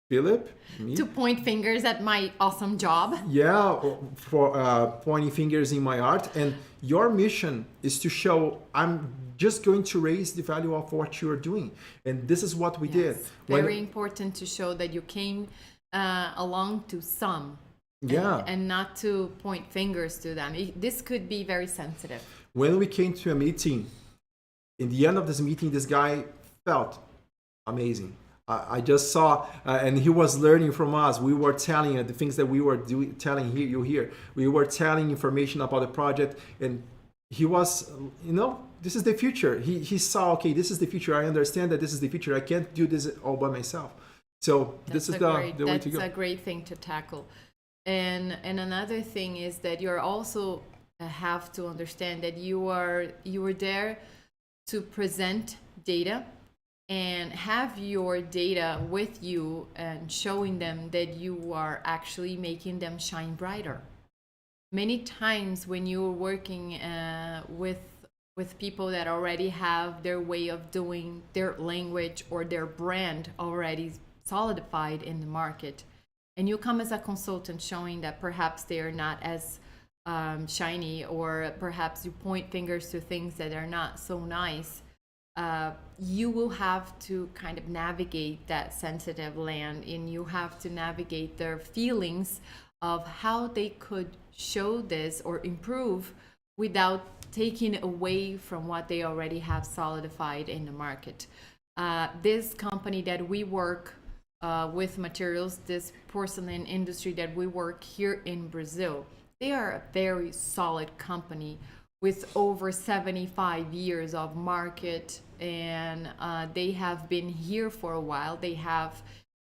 Philip? Me? To point fingers at my awesome job. Yeah, for pointing fingers in my art. And your mission is to show, I'm just going to raise the value of what you're doing. And this is what we did. Very important to show that you came along to some. Yeah. And not to point fingers to them. This could be very sensitive. When we came to a meeting, in the end of this meeting, this guy felt amazing. I just saw, and he was learning from us. We were telling the things that we were telling you here. We were telling information about the project, and he was, this is the future. He saw, okay, this is the future. I understand that this is the future. I can't do this all by myself. So this is the way to go. That's a great thing to tackle. And another thing is that you're also have to understand that you were there to present data and have your data with you and showing them that you are actually making them shine brighter. Many times when you're working with people that already have their way of doing, their language or their brand already solidified in the market, and you come as a consultant showing that perhaps they are not as shiny, or perhaps you point fingers to things that are not so nice, you will have to kind of navigate that sensitive land, and you have to navigate their feelings of how they could show this or improve without taking away from what they already have solidified in the market. This company that we work with materials, this porcelain industry that we work here in Brazil, they are a very solid company with over 75 years of market, and they have been here for a while. They have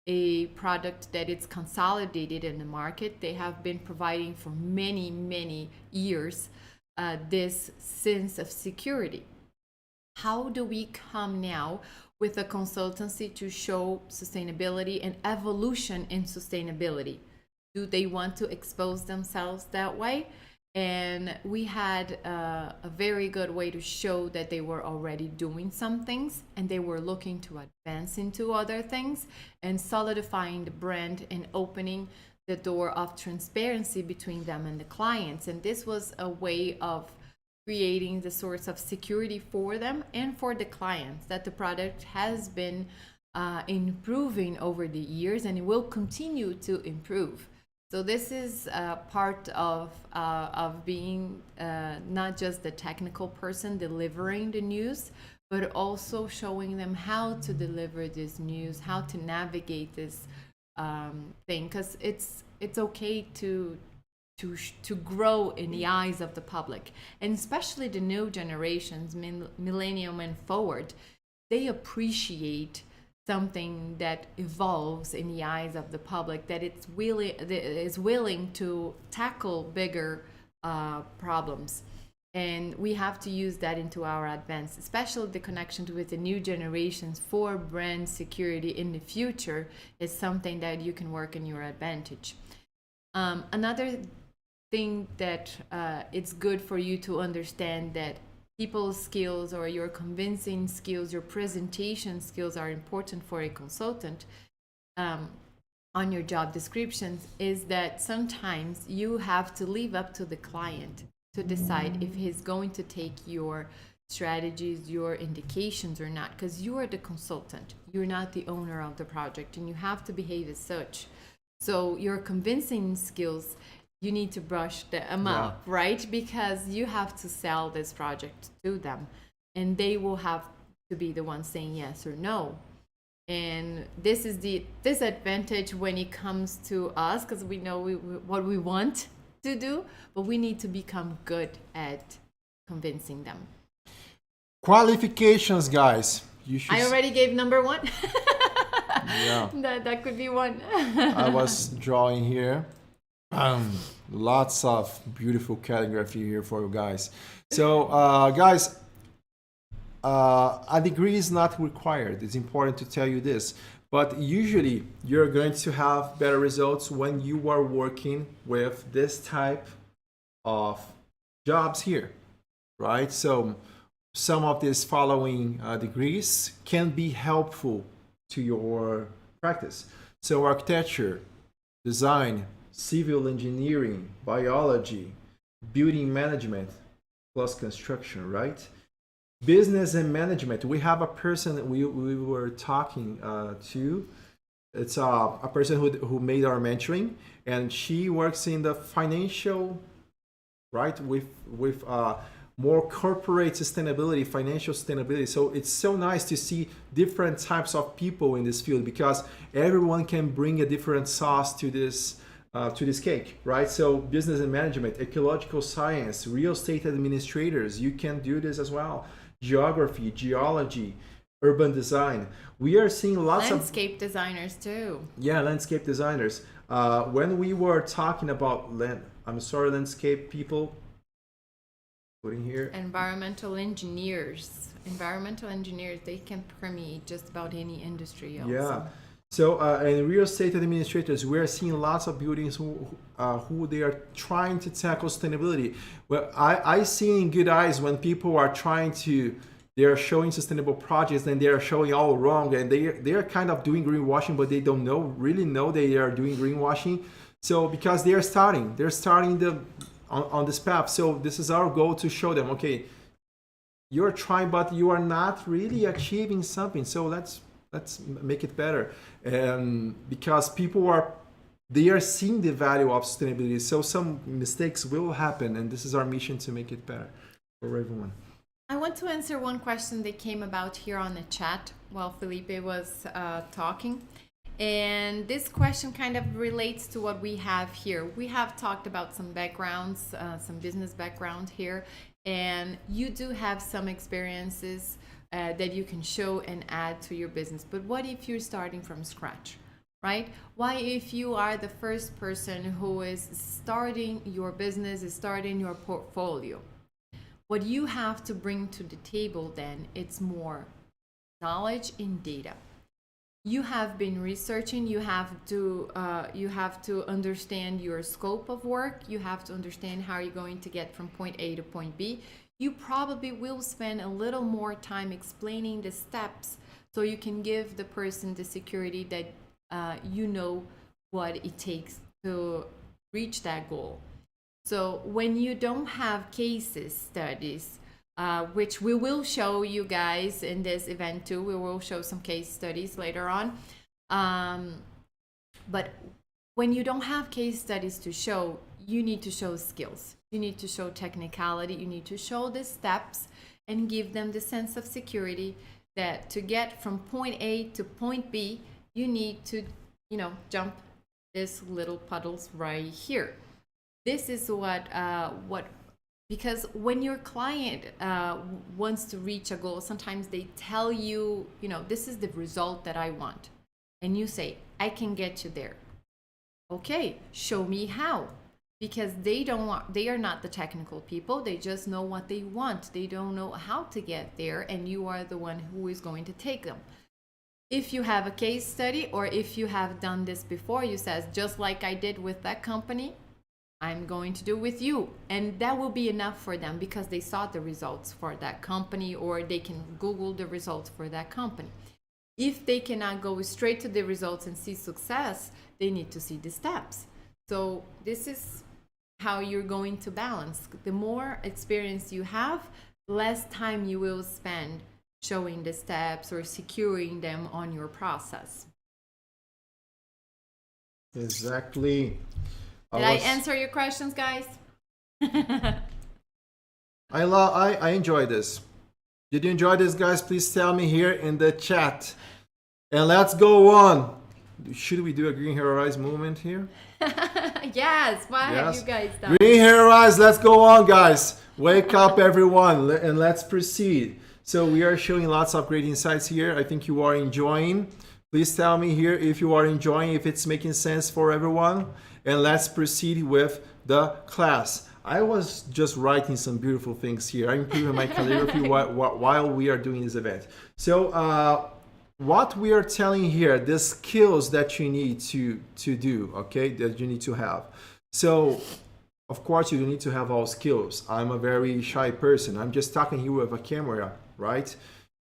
a product that is consolidated in the market. They have been providing for many, many years this sense of security. How do we come now with a consultancy to show sustainability and evolution in sustainability? Do they want to expose themselves that way? And we had a very good way to show that they were already doing some things and they were looking to advance into other things and solidifying the brand and opening the door of transparency between them and the clients. And this was a way of creating the sorts of security for them and for the clients that the product has been improving over the years, and it will continue to improve. So this is part of being not just the technical person delivering the news, but also showing them how to deliver this news, how to navigate this thing, because it's okay to grow in the eyes of the public, and especially the new generations, millennium and forward. They appreciate something that evolves in the eyes of the public, that is willing to tackle bigger problems. And we have to use that into our advance, especially the connection with the new generations for brand security in the future is something that you can work in your advantage. Another thing that it's good for you to understand that people's skills or your convincing skills, your presentation skills are important for a consultant on your job descriptions, is that sometimes you have to leave up to the client to decide if he's going to take your strategies, your indications or not, because you are the consultant. You're not the owner of the project, and you have to behave as such. So your convincing skills, you need to brush them up, right? Because you have to sell this project to them, and they will have to be the ones saying yes or no. And this is the disadvantage when it comes to us, because we know what we want to do, but we need to become good at convincing them. Qualifications, guys. You should. I already gave number one. Yeah. That could be one. I was drawing here. Lots of beautiful calligraphy here for you guys. So, guys, a degree is not required. It's important to tell you this. But usually, you're going to have better results when you are working with this type of jobs here, right? So, some of these following degrees can be helpful to your practice. So, architecture, design, civil engineering, biology, building management, plus construction, right? Business and management. We have a person that we were talking to. It's a person who made our mentoring, and she works in the financial, right, with more corporate sustainability, financial sustainability. So it's so nice to see different types of people in this field, because everyone can bring a different sauce to this cake, right? So business and management, ecological science, real estate administrators, you can do this as well. Geography, geology, urban design. We are seeing lots of landscape designers too. Yeah, landscape designers. When we were talking about landscape people, putting here. Environmental engineers, they can permeate just about any industry also. Yeah. So, in real estate administrators, we are seeing lots of buildings who they are trying to tackle sustainability. Well, I see in good eyes when people are they are showing sustainable projects and they are showing all wrong, and they are kind of doing greenwashing, but they don't really know they are doing greenwashing. So, because they're starting on this path. So this is our goal, to show them, okay, you're trying, but you are not really achieving something. So let's make it better. And because people are they are seeing the value of sustainability. So some mistakes will happen, and this is our mission to make it better for everyone. I want to answer one question that came about here on the chat while Felipe was talking. And this question kind of relates to what we have here. We have talked about some backgrounds, some business background here, and you do have some experiences that you can show and add to your business. But what if you're starting from scratch, right? Why if you are the first person who is starting your business, is starting your portfolio? What you have to bring to the table then, it's more knowledge and data. You have been researching, you have to understand your scope of work, you have to understand how you're going to get from point A to point B. You probably will spend a little more time explaining the steps so you can give the person the security that you know what it takes to reach that goal. So when you don't have cases studies, which we will show you guys in this event too, we will show some case studies later on. But when you don't have case studies to show, you need to show skills. You need to show technicality. You need to show the steps and give them the sense of security that to get from point A to point B, you need to, jump these little puddles right here. This is what because when your client wants to reach a goal, sometimes they tell you, this is the result that I want. And you say, I can get you there. Okay, show me how. Because they are not the technical people. They just know what they want. They don't know how to get there. And you are the one who is going to take them. If you have a case study, or if you have done this before, you says, just like I did with that company, I'm going to do with you. And that will be enough for them because they saw the results for that company, or they can Google the results for that company. If they cannot go straight to the results and see success, they need to see the steps. So this is how you're going to balance. The more experience you have, less time you will spend showing the steps or securing them on your process. Exactly. Did I answer your questions, guys? I enjoy this. Did you enjoy this, guys? Please tell me here in the chat. And let's go on. Should we do a Green Hero Rise movement here? Yes. What have you guys done? Green Hero Rise. Let's go on, guys. Wake up, everyone, and let's proceed. So we are showing lots of great insights here. I think you are enjoying. Please tell me here if you are enjoying, if it's making sense for everyone. And let's proceed with the class. I was just writing some beautiful things here. I'm improving my calligraphy while we are doing this event. So what we are telling here, the skills that you need to do, okay, that you need to have. So of course you don't need to have all skills. I'm a very shy person. I'm just talking here with a camera, right?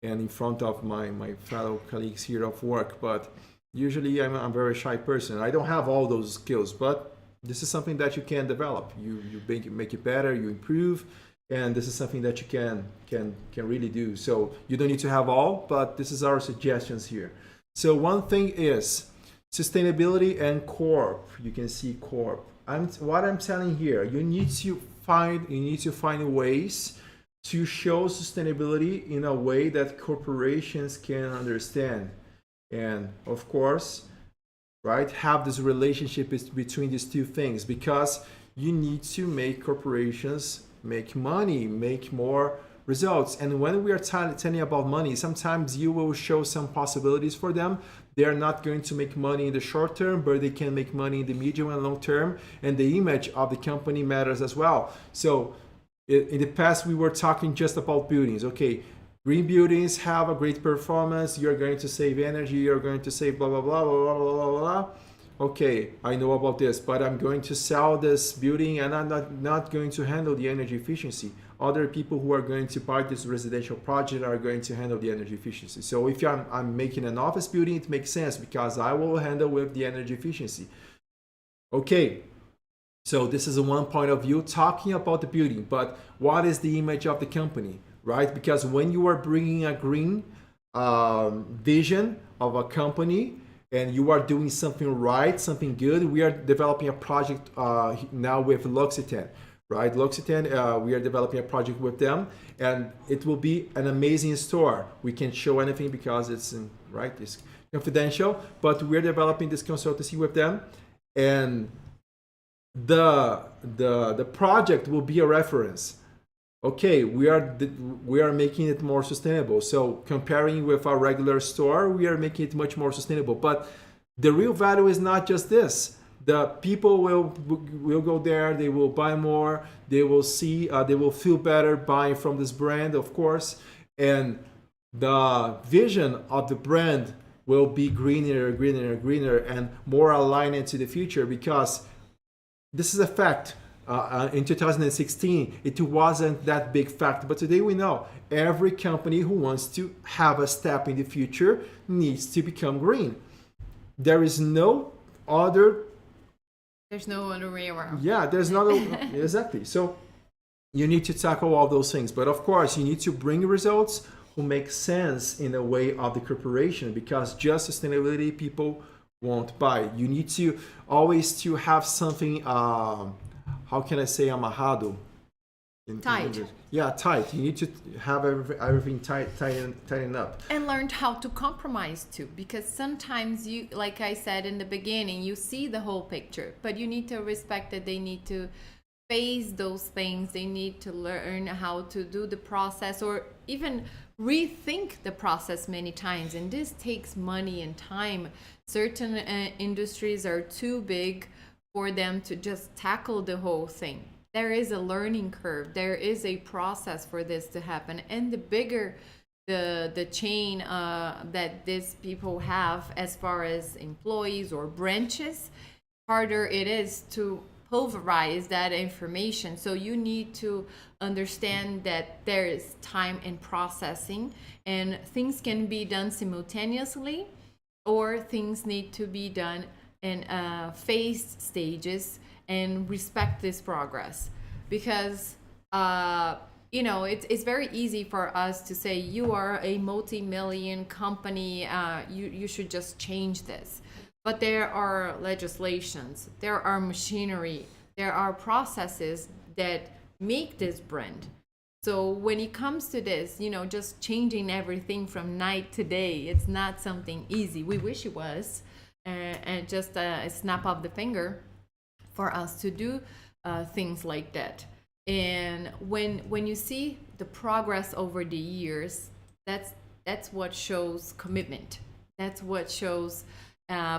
And in front of my fellow colleagues here of work, but usually I'm a very shy person. I don't have all those skills, but this is something that you can develop. You make it better, you improve, and this is something that you can really do. So you don't need to have all, but this is our suggestions here. So one thing is sustainability and corp. You can see corp. What I'm telling here, you need to find ways to show sustainability in a way that corporations can understand. And of course, right, have this relationship between these two things, because you need to make corporations make money, make more results. And when we are telling about money, sometimes you will show some possibilities for them. They are not going to make money in the short term, but they can make money in the medium and long term. And the image of the company matters as well. So in the past, we were talking just about buildings. Okay, green buildings have a great performance. You're going to save energy. You're going to save blah, blah, blah, blah, blah, blah, blah. Okay, I know about this, but I'm going to sell this building and I'm not going to handle the energy efficiency. Other people who are going to buy this residential project are going to handle the energy efficiency. So if I'm making an office building, it makes sense because I will handle with the energy efficiency. Okay. So this is one point of view talking about the building, but what is the image of the company, right? Because when you are bringing a green vision of a company, and you are doing something right, something good. We are developing a project now with L'Occitane, right? L'Occitane, we are developing a project with them, and it will be an amazing store. We can't show anything because it's right, it's confidential, but we're developing this consultancy with them, and the project will be a reference. Okay, we are making it more sustainable. So comparing with our regular store, we are making it much more sustainable. But the real value is not just this. The people will go there, they will buy more, they will see, they will feel better buying from this brand, of course, and the vision of the brand will be greener, and more aligned into the future, because this is a fact. In 2016, it wasn't that big fact, but today we know every company who wants to have a step in the future needs to become green. There is no other. There's no other way around. Yeah, there's not exactly. So you need to tackle all those things, but of course you need to bring results who make sense in the way of the corporation, because just sustainability people won't buy. You need to always to have something. How can I say amarrado? Tight. Yeah, tight. You need to have everything tighten up. And learned how to compromise too, because sometimes you, like I said in the beginning, you see the whole picture, but you need to respect that they need to face those things. They need to learn how to do the process, or even rethink the process many times. And this takes money and time. Certain industries are too big for them to just tackle the whole thing. There is a learning curve. There is a process for this to happen. And the bigger the chain that these people have as far as employees or branches, harder it is to pulverize that information. So you need to understand that there is time and processing, and things can be done simultaneously, or things need to be done in phased stages, and respect this progress. Because it's very easy for us to say, you are a multi-million company, you should just change this. But there are legislations, there are machinery, there are processes that make this brand. So when it comes to this, just changing everything from night to day, it's not something easy. We wish it was, and just a snap of the finger for us to do things like that. And when you see the progress over the years, that's what shows commitment. That's what shows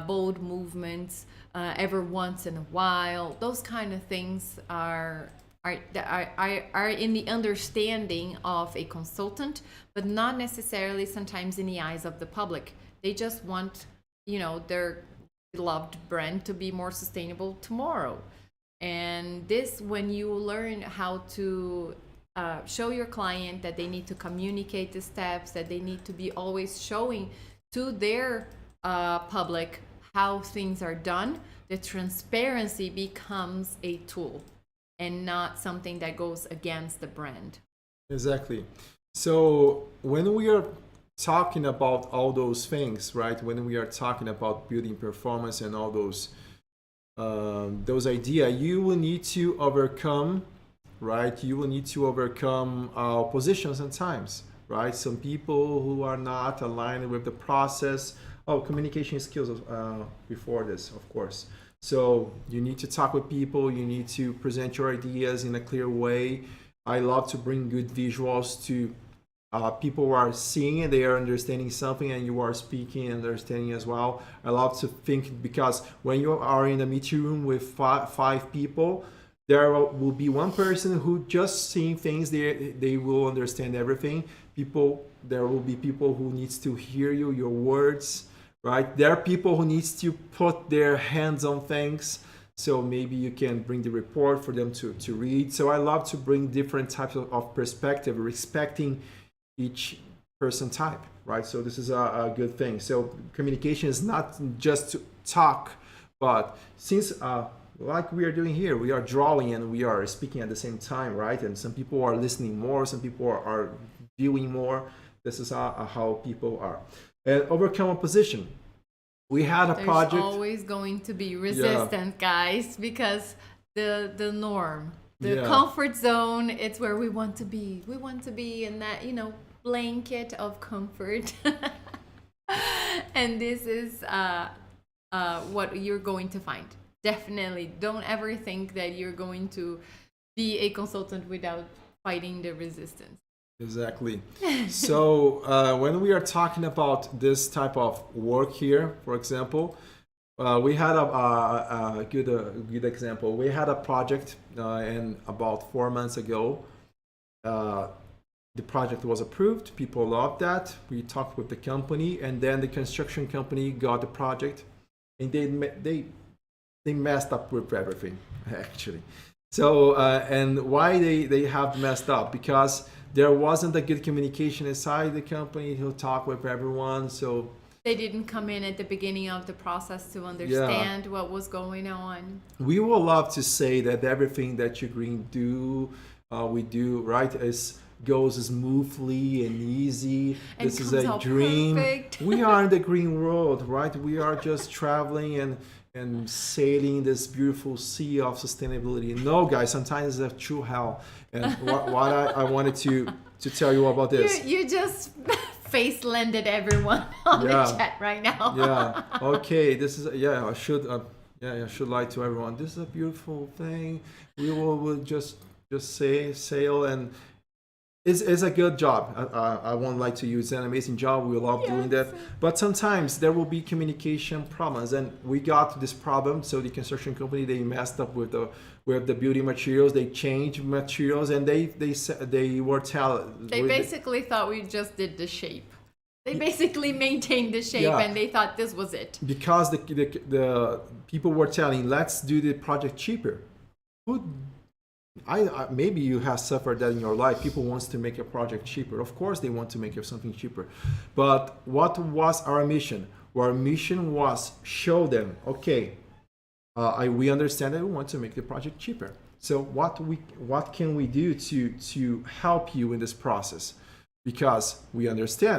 bold movements every once in a while. Those kind of things are in the understanding of a consultant, but not necessarily sometimes in the eyes of the public. They just want their beloved brand to be more sustainable tomorrow. And this, when you learn how to show your client that they need to communicate the steps, that they need to be always showing to their public how things are done, the transparency becomes a tool and not something that goes against the brand. Exactly. So when we are talking about all those things, right? When we are talking about building performance and all those ideas, you will need to overcome, right? You will need to overcome opposition sometimes, right? Some people who are not aligned with the process. Oh, communication skills before this, of course. So you need to talk with people. You need to present your ideas in a clear way. I love to bring good visuals to people who are seeing and they are understanding something, and you are speaking and understanding as well. I love to think, because when you are in a meeting room with five people, there will be one person who just seeing things, they will understand everything. There will be people who needs to hear you, your words, right? There are people who needs to put their hands on things. So maybe you can bring the report for them to read. So I love to bring different types of perspective, respecting each person type, right? So this is a good thing. So communication is not just to talk, but since like we are doing here, we are drawing and we are speaking at the same time, right? And some people are listening more, some people are viewing more. This is how people are. And overcome opposition. We had a There's project. always going to be resistance, guys, because the norm, the Yeah. comfort zone, it's where we want to be. We want to be in that, blanket of comfort. And this is what you're going to find. Definitely. Don't ever think that you're going to be a consultant without fighting the resistance. Exactly. So when we are talking about this type of work here, for example, we had a good example. We had a project, and about 4 months ago, the project was approved. People loved that. We talked with the company, and then the construction company got the project, and they messed up with everything, actually. So and why they have messed up? Because there wasn't a good communication inside the company to talk with everyone. So They didn't come in at the beginning of the process to understand what was going on. we would love to say that everything that you green we do right is goes smoothly and easy. And This is comes a out dream. perfect. We are in the green world, right? We are just traveling and sailing this beautiful sea of sustainability. No, guys, sometimes it's a true hell. And what I wanted to tell you about this. You just face landed everyone on Yeah. the chat right now. Yeah. Okay. This is I should I should lie to everyone. This is a beautiful thing. We'll just sail, and it's a good job. I won't lie to you. It's an amazing job. We love doing that. But sometimes there will be communication problems, and we got this problem. So the construction company, they messed up with the building materials. They changed materials, and they were telling. They basically thought we just did the shape. They basically maintained the shape, Yeah. and they thought this was it. Because the people were telling, let's do the project cheaper. Who I maybe you have suffered that in your life. People wants to make a project cheaper. Of course, they want to make something cheaper. But what was our mission? Our mission was show them, okay, we understand that we want to make the project cheaper. So what can we do to help you in this process? Because we understand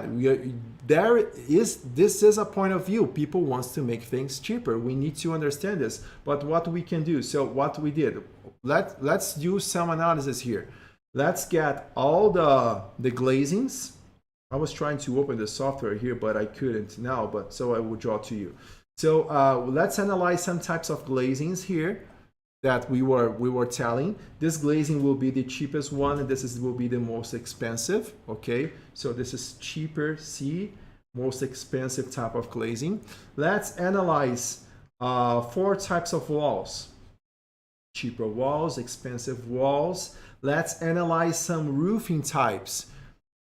this is a point of view. People wants to make things cheaper. We need to understand this. But what we can do? So what we did? Let's do some analysis here. Let's get all the glazings. I was trying to open the software here, but I couldn't now. But so I will draw to you. So let's analyze some types of glazings here that we were telling. This glazing will be the cheapest one, and will be the most expensive. Okay, so this is cheaper C, most expensive type of glazing. Let's analyze 4 types of walls: cheaper walls, expensive walls. Let's analyze some roofing types,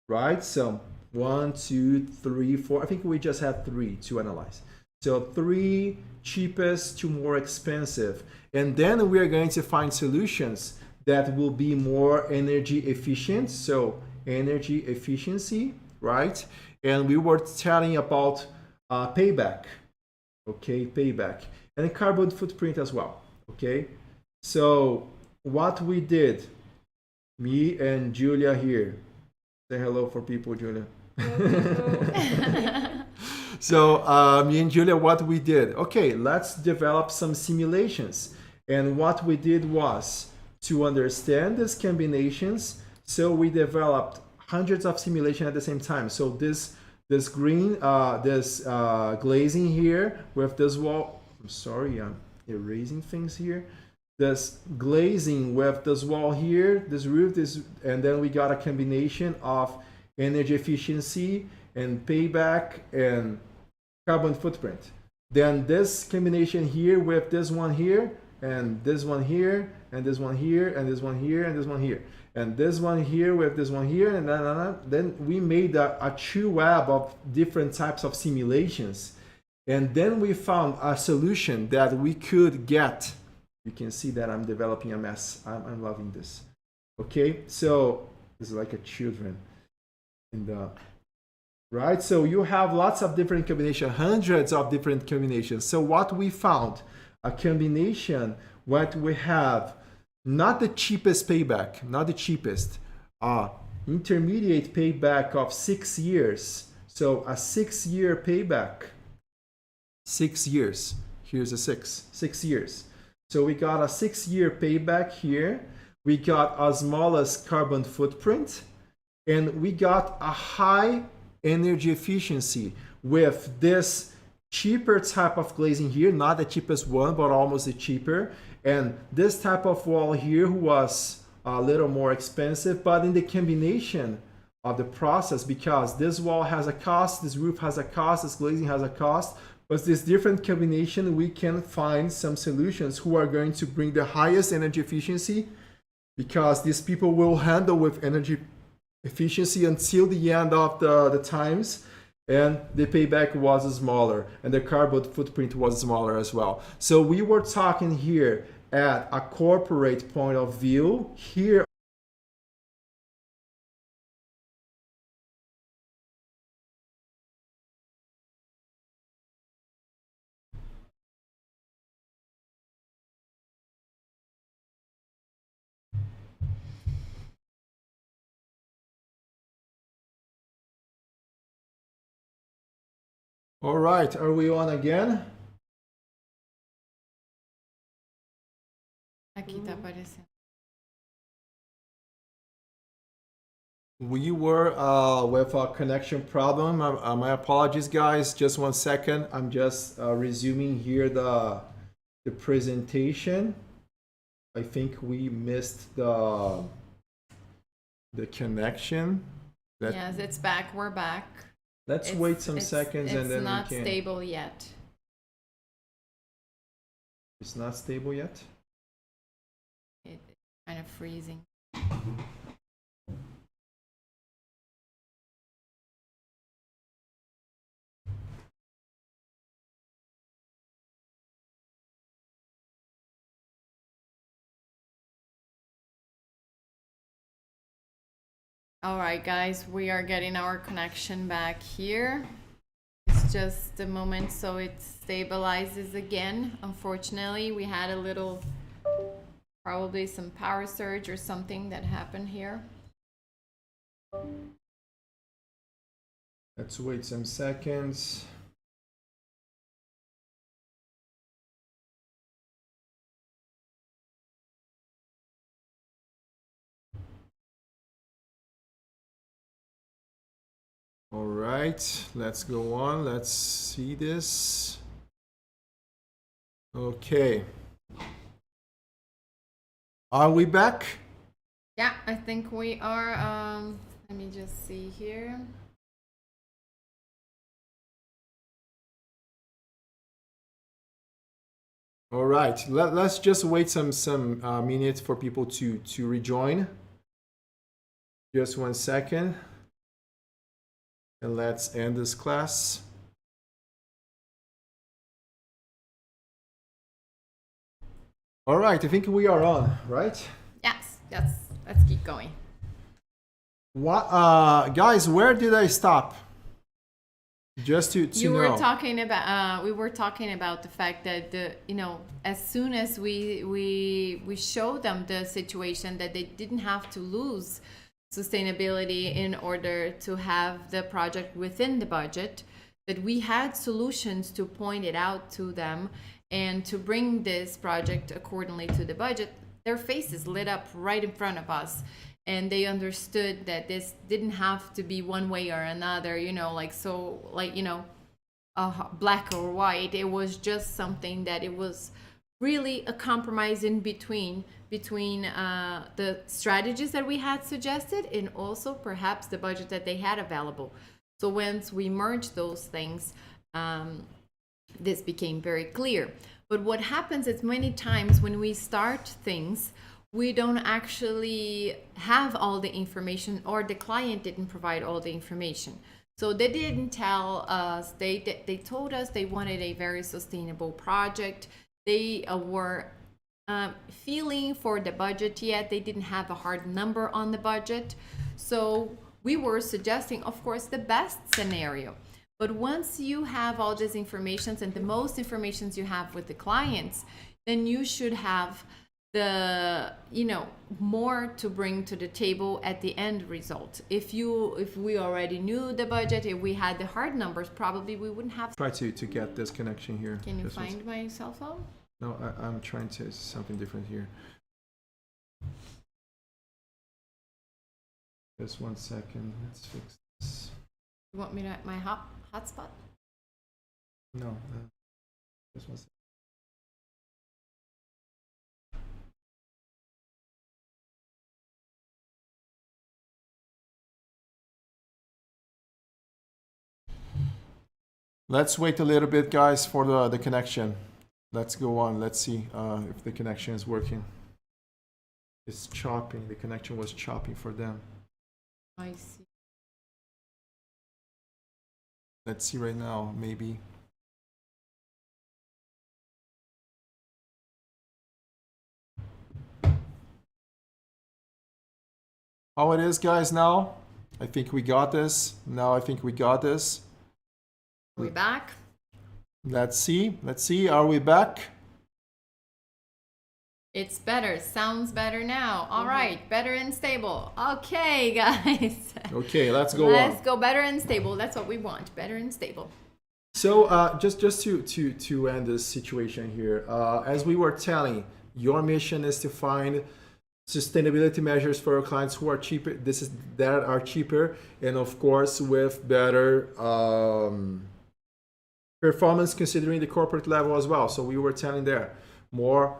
right? So 1, 2, 3, 4. I think we just have 3 to analyze. So 3 cheapest to more expensive. And then we are going to find solutions that will be more energy efficient. So energy efficiency, right? And we were telling about payback, okay, payback, and carbon footprint as well, okay? So what we did, me and Julia here. Say hello for people, Julia. So me and Julia, what we did, okay, let's develop some simulations. And what we did was to understand these combinations. So we developed hundreds of simulations at the same time. So this green, glazing here with this wall. I'm sorry, I'm erasing things here. This glazing with this wall here, this roof, and then we got a combination of energy efficiency and payback and carbon footprint. Then this combination here with this one here, and this one here, and this one here, and this one here, and this one here, and this one here with this one here, and then we made a true web of different types of simulations. And then we found a solution that we could get. You can see that I'm developing a mess. I'm loving this. Okay, so this is like a children. Right, so you have lots of different combinations, hundreds of different combinations. So what we found, a combination, what we have, not the cheapest payback, not the cheapest, intermediate payback of 6 years. So a 6-year payback, 6 years. Here's a 6 years. So we got a 6-year payback here. We got a smallest carbon footprint, and we got a high energy efficiency with this cheaper type of glazing here, not the cheapest one, but almost the cheaper. And this type of wall here was a little more expensive, but in the combination of the process, because this wall has a cost, this roof has a cost, this glazing has a cost, but this different combination, we can find some solutions who are going to bring the highest energy efficiency, because these people will handle with energy efficiency until the end of the times, and the payback was smaller and the carbon footprint was smaller as well. So we were talking here at a corporate point of view. Here all right, are we on again? Aqui tá aparecendo. We were with a connection problem. My apologies, guys. Just 1 second. I'm just resuming here the presentation. I think we missed the connection. Yes, it's back. We're back. Let's wait some seconds and then it's not we can. stable yet. It's not stable yet. It's kind of freezing. All right, guys, we are getting our connection back here. It's just a moment so it stabilizes again. Unfortunately, we had a little, probably some power surge or something that happened here. Let's wait some seconds. All right, let's go on. Let's see this. Okay. Are we back? Yeah, I think we are. Let me just see here. All right, let's just wait some minutes for people to rejoin. Just 1 second. And let's end this class. All right, I think we are on, right? Yes, let's keep going. What, guys, where did I stop? Just to You know. were talking about we were talking about the fact that as soon as we showed them the situation that they didn't have to lose sustainability in order to have the project within the budget, that we had solutions to point it out to them and to bring this project accordingly to the budget. Their faces lit up right in front of us, and they understood that this didn't have to be one way or another, black or white. It was just something that it was really a compromise in between the strategies that we had suggested and also perhaps the budget that they had available. So once we merged those things, this became very clear. But what happens is many times when we start things, we don't actually have all the information, or the client didn't provide all the information. So they didn't tell us, they told us they wanted a very sustainable project. They were feeling for the budget yet. They didn't have a hard number on the budget. So we were suggesting, of course, the best scenario. But once you have all these informations and the most informations you have with the clients, then you should have the more to bring to the table at the end result. If we already knew the budget, if we had the hard numbers, probably we wouldn't have. Try to get this connection here. Can you This one's- find my cell phone? No, I'm trying to something different here. Just 1 second. Let's fix this. You want me to my hotspot? No, just 1 second. Let's wait a little bit, guys, for the connection. Let's go on. Let's see if the connection is working. It's chopping. The connection was chopping for them. I see. Let's see right now, maybe. How it is, guys, now? I think we got this. Now I think we got this. We back? Let's see. Let's see. Are we back? It's better. Sounds better now. All right, better and stable. Okay, guys. Okay, let's go Let's on. go better and stable. That's what we want. Better and stable. So just to end this situation here, as we were telling, your mission is to find sustainability measures for our clients who are cheaper. That are cheaper, and of course with better performance considering the corporate level as well. So we were telling there more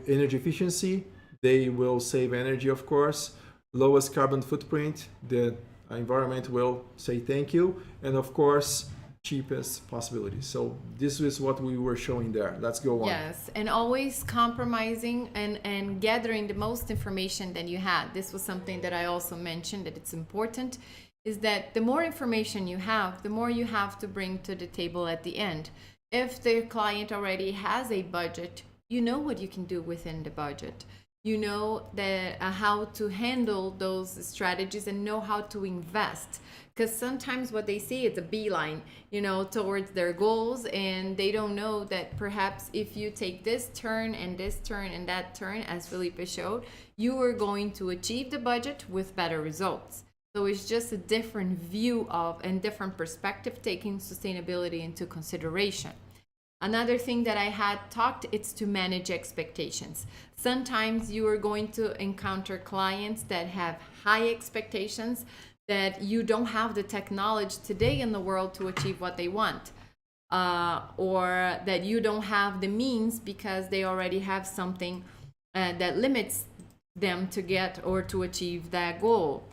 energy efficiency. They will save energy, of course. Lowest carbon footprint. The environment will say thank you, and of course cheapest possibility. So this is what we were showing there. Let's go on. Yes, and always compromising and gathering the most information that you had. This was something that I also mentioned that it's important, is that the more information you have, the more you have to bring to the table at the end. If the client already has a budget, you know what you can do within the budget. You know that how to handle those strategies and know how to invest. Because sometimes what they see is a beeline, towards their goals, and they don't know that perhaps if you take this turn and this turn and that turn, as Felipe showed, you are going to achieve the budget with better results. So it's just a different view of and different perspective, taking sustainability into consideration. Another thing that I had talked, it's to manage expectations. Sometimes you are going to encounter clients that have high expectations, that you don't have the technology today in the world to achieve what they want, or that you don't have the means because they already have something that limits them to get or to achieve that goal.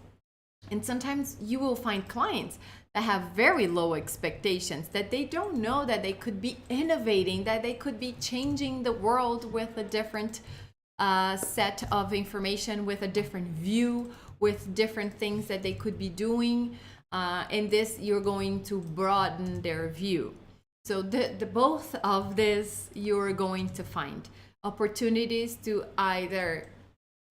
And sometimes you will find clients that have very low expectations, that they don't know that they could be innovating, that they could be changing the world with a different set of information, with a different view, with different things that they could be doing. And this, you're going to broaden their view. So the both of this, you're going to find opportunities to either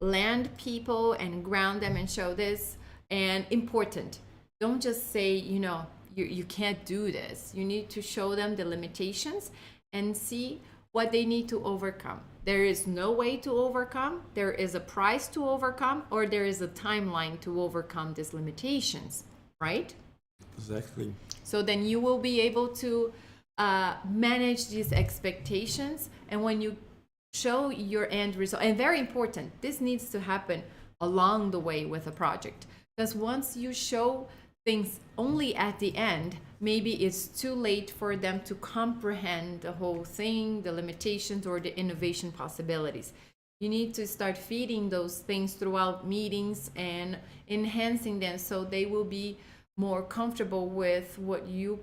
land people and ground them and show this. And important, don't just say, you can't do this. You need to show them the limitations and see what they need to overcome. There is no way to overcome. There is a price to overcome, or there is a timeline to overcome these limitations, right? Exactly. So then you will be able to manage these expectations. And when you show your end result, and very important, this needs to happen along the way with a project. Because once you show things only at the end, maybe it's too late for them to comprehend the whole thing, the limitations or the innovation possibilities. You need to start feeding those things throughout meetings and enhancing them so they will be more comfortable with what you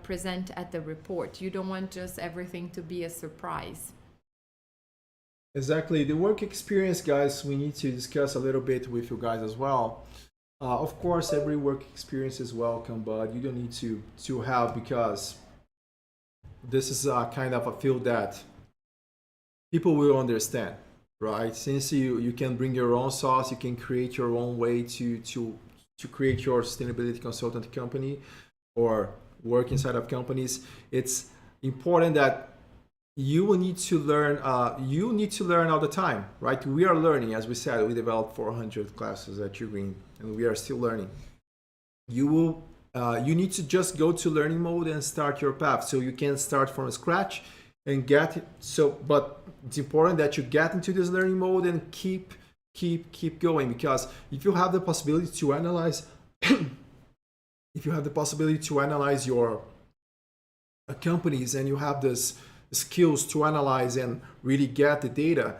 present at the report. You don't want just everything to be a surprise. Exactly. The work experience, guys, we need to discuss a little bit with you guys as well. Of course, every work experience is welcome, but you don't need to have, because this is a kind of a field that people will understand, right? Since you can bring your own sauce, you can create your own way to create your sustainability consultant company or work inside of companies. It's important that you will need to learn. You need to learn all the time, right? We are learning, as we said. We developed 400 classes at UGreen, and we are still learning. You will. You need to just go to learning mode and start your path. So you can start from scratch and get. So, but it's important that you get into this learning mode and keep going, because if you have the possibility to analyze, if you have the possibility to analyze your companies, and you have this skills to analyze and really get the data,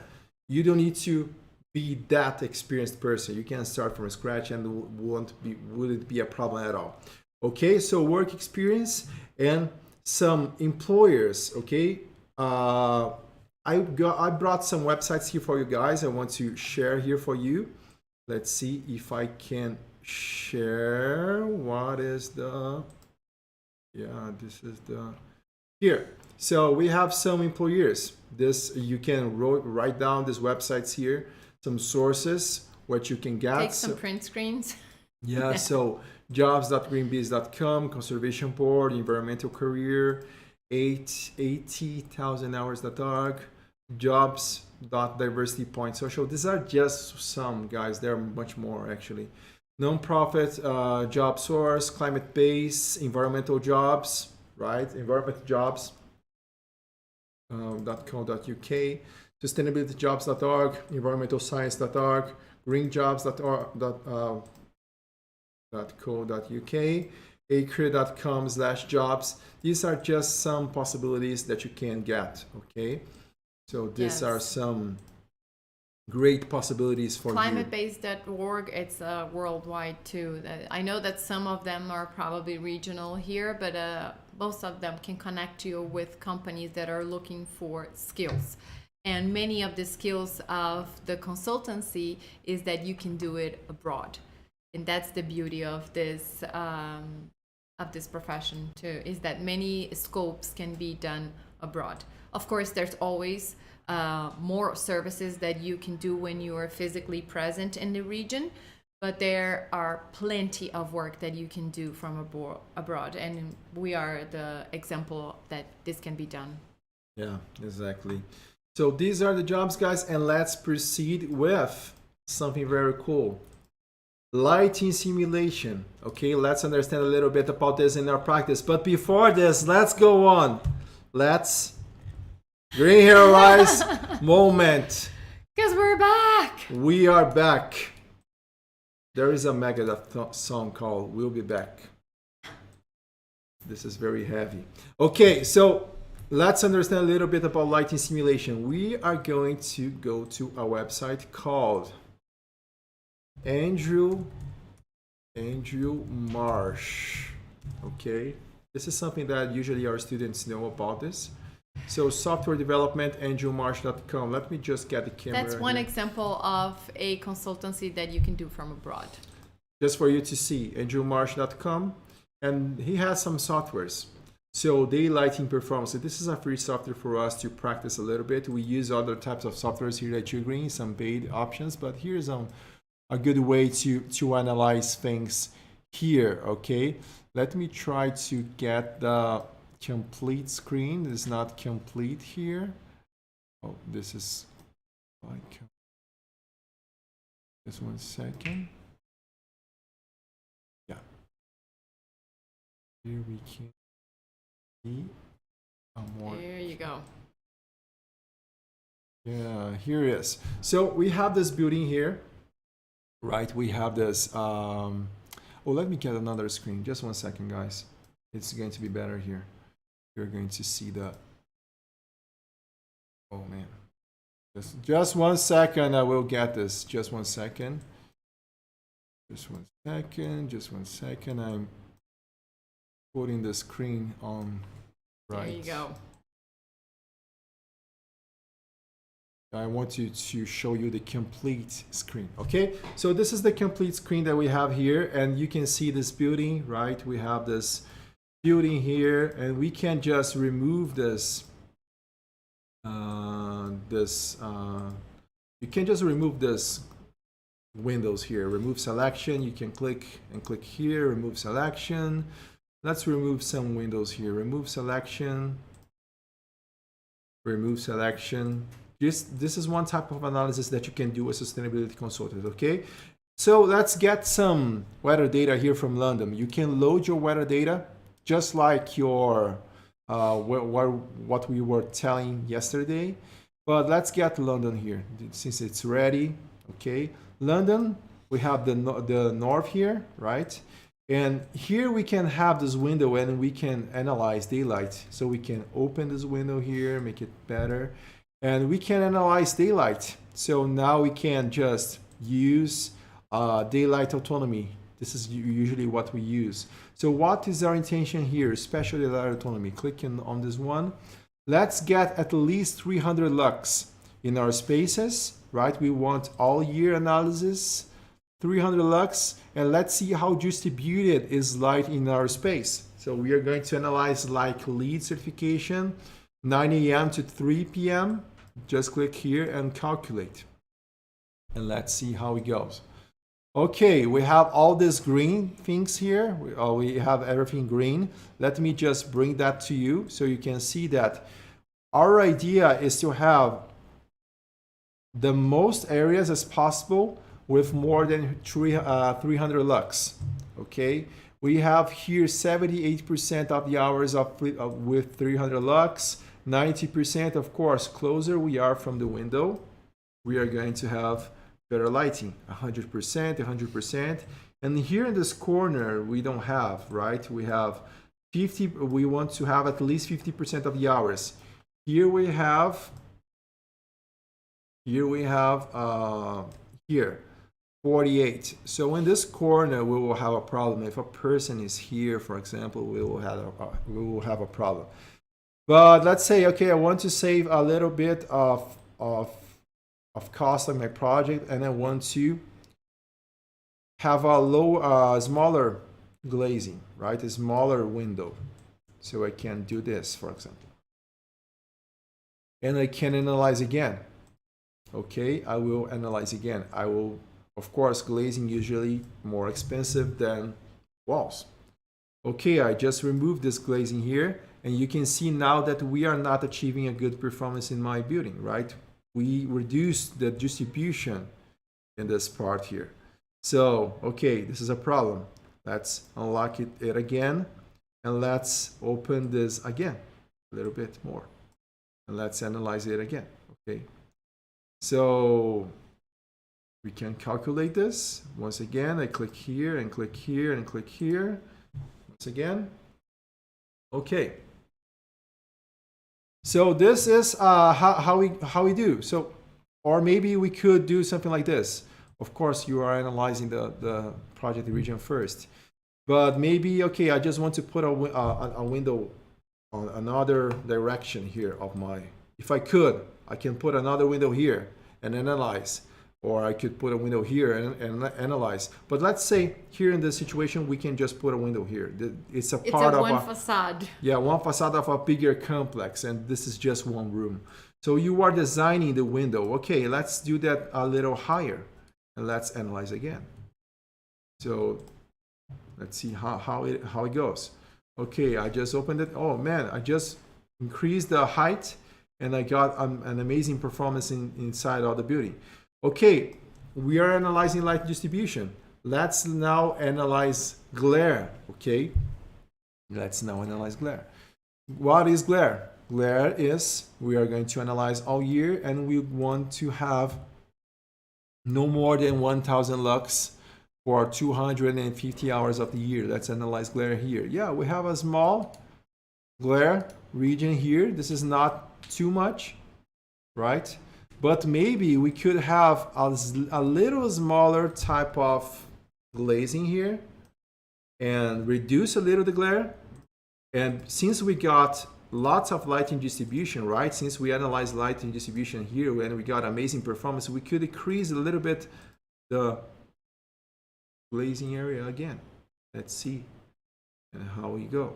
you don't need to be that experienced person. You can start from scratch and wouldn't be a problem at all. Okay, so work experience and some employers. Okay, I brought some websites here for you guys. I want to share here for you. Let's see if I can share. What is the, yeah, this is the, here. So we have some employers. This, you can write down these websites here, some sources, what you can get. Take some print screens. Yeah, so jobs.greenpeace.com, Conservation Board, Environmental Career, 80,000hours.org, jobs.diversitypoint.social. These are just some, guys. There are much more, actually. Nonprofit, job source, climate base, environmental jobs, right? Environmental jobs. .co.uk, sustainabilityjobs.org, environmentalscience.org, greenjobs.org.co.uk, acre.com/jobs. These are just some possibilities that you can get. Okay, so these are some great possibilities for climatebase.org. It's worldwide too. I know that some of them are probably regional here, but most of them can connect you with companies that are looking for skills. And many of the skills of the consultancy is that you can do it abroad. And that's the beauty of this profession too, is that many scopes can be done abroad. Of course, there's always more services that you can do when you are physically present in the region, but there are plenty of work that you can do from abroad, and we are the example that this can be done. Yeah, exactly. So these are the jobs, guys, and let's proceed with something very cool. Lighting simulation. Okay, let's understand a little bit about this in our practice. But before this, let's go on. Let's Green Hero Rise moment. Because we're back. We are back. There is a Megadeth song called We'll Be Back. This is very heavy. Okay, so let's understand a little bit about lighting simulation. We are going to go to a website called Andrew Marsh. Okay, this is something that usually our students know about this. So software development, andrewmarsh.com. Let me just get the camera. That's one here. example of a consultancy that you can do from abroad. Just for you to see, andrewmarsh.com. And he has some softwares. So daylighting performance. So this is a free software for us to practice a little bit. We use other types of softwares here at UGreen, some paid options, but here's a good way to analyze things here. Okay, let me try to get the complete screen. This is not complete here. Oh, this is like, just 1 second. Yeah, here we can see more. There you go. Yeah, here it is. So we have this building here, right? We have this. Oh, let me get another screen. Just 1 second, guys. It's going to be better here. You're going to see the. Oh man, just 1 second. I will get this. Just 1 second. Just 1 second. Just 1 second. I'm putting the screen on. Right. There you go. I want to show you the complete screen. Okay, so this is the complete screen that we have here, and you can see this building, right? We have this building here, and we can just remove this. You can just remove this windows here. Remove selection. You can click here. Remove selection. Let's remove some windows here. Remove selection. remove selection. This is one type of analysis that you can do as a sustainability consultant, okay? So let's get some weather data here from London. You can load your weather data just like your what we were telling yesterday. But let's get London here since it's ready, okay? London, we have the north here, right? And here we can have this window and we can analyze daylight. So we can open this window here, make it better. And we can analyze daylight. So now we can just use daylight autonomy. This is usually what we use. So what is our intention here? Special daylight autonomy. Clicking on this one. Let's get at least 300 lux in our spaces, right? We want all year analysis, 300 lux, and let's see how distributed is light in our space. So we are going to analyze like LEED certification, 9 a.m. to 3 p.m. Just click here and calculate. And let's see how it goes. Okay, we have all these green things here. We have everything green. Let me just bring that to you so you can see that our idea is to have the most areas as possible with more than 300 lux. Okay, we have here 78% of the hours with 300 lux, 90%, of course, closer we are from the window, we are going to have better lighting, 100%, 100%. And here in this corner, we don't have, right? We have 50, we want to have at least 50% of the hours. Here we have 48. So in this corner, we will have a problem. If a person is here, for example, we will have a problem. But let's say, okay, I want to save a little bit of cost on my project, and I want to have a smaller glazing, right? A smaller window. So I can do this, for example. And I can analyze again. Okay, I will analyze again. I will, of course, glazing usually more expensive than walls. Okay, I just removed this glazing here, and you can see now that we are not achieving a good performance in my building, right? We reduced the distribution in this part here. So, okay, this is a problem. Let's unlock it again, and let's open this again a little bit more. And let's analyze it again, okay? So we can calculate this. Once again, I click here and click here and click here. Once again, okay. So this is how we do. So, or maybe we could do something like this. Of course, you are analyzing the project region first, but maybe, okay, I just want to put a window on another direction here of my, if I could, I can put another window here and analyze, or I could put a window here and analyze. But let's say here in this situation, we can just put a window here. It's part of one facade. Yeah, one facade of a bigger complex, and this is just one room. So you are designing the window. Okay, let's do that a little higher, and let's analyze again. So let's see how it goes. Okay, I just opened it. Oh man, I just increased the height, and I got an amazing performance inside of the building. Okay, we are analyzing light distribution. Let's now analyze glare, okay? Let's now analyze glare. What is glare? Glare is, we are going to analyze all year, and we want to have no more than 1000 lux for 250 hours of the year. Let's analyze glare here. Yeah, we have a small glare region here. This is not too much, right? But maybe we could have a little smaller type of glazing here and reduce a little the glare. And since we got lots of lighting distribution, right? Since we analyzed lighting distribution here and we got amazing performance, we could decrease a little bit the glazing area again. Let's see and how we go.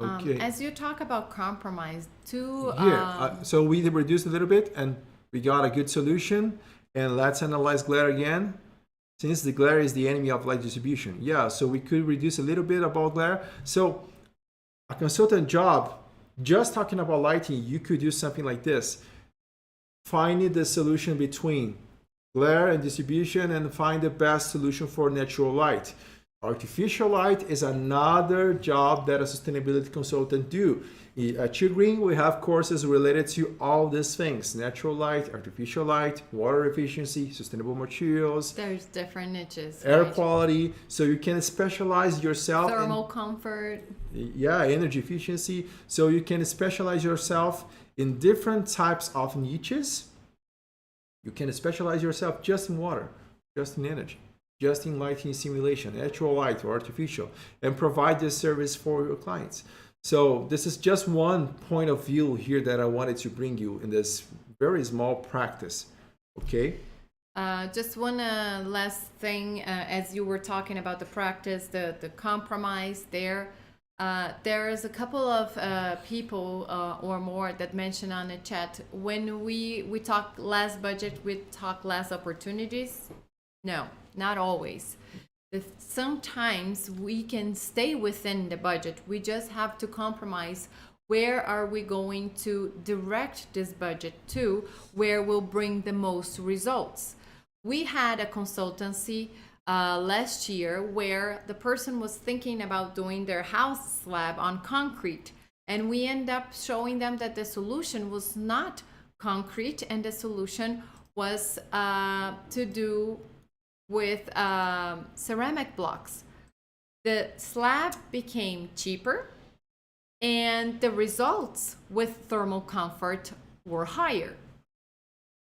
Okay. As you talk about compromise, so we reduced a little bit and we got a good solution. And let's analyze glare again. Since the glare is the enemy of light distribution. Yeah, so we could reduce a little bit about glare. So a consultant job Just talking about lighting, you could do something like this. Finding the solution between glare and distribution and find the best solution for natural light. Artificial light is another job that a sustainability consultant do. At TruGreen, we have courses related to all these things: natural light, artificial light, water efficiency, sustainable materials, There's different niches. air right? quality, so you can specialize yourself in Thermal comfort. energy efficiency, so you can specialize yourself in different types of niches. You can specialize yourself just in water, just in energy, just in lighting simulation, natural light or artificial, and provide this service for your clients. So this is just one point of view here that I wanted to bring you in this very small practice. Okay. Just one last thing, as you were talking about the practice, the compromise there. There is a couple of people or more that mentioned on the chat, when we talk less budget, we talk less opportunities. No, not always. Sometimes we can stay within the budget. We just have to compromise. Where are we going to direct this budget to? Where will bring the most results? We had a consultancy last year where the person was thinking about doing their house slab on concrete, and we end up showing them that the solution was not concrete, and the solution was to do with ceramic blocks. The slab became cheaper, and the results with thermal comfort were higher.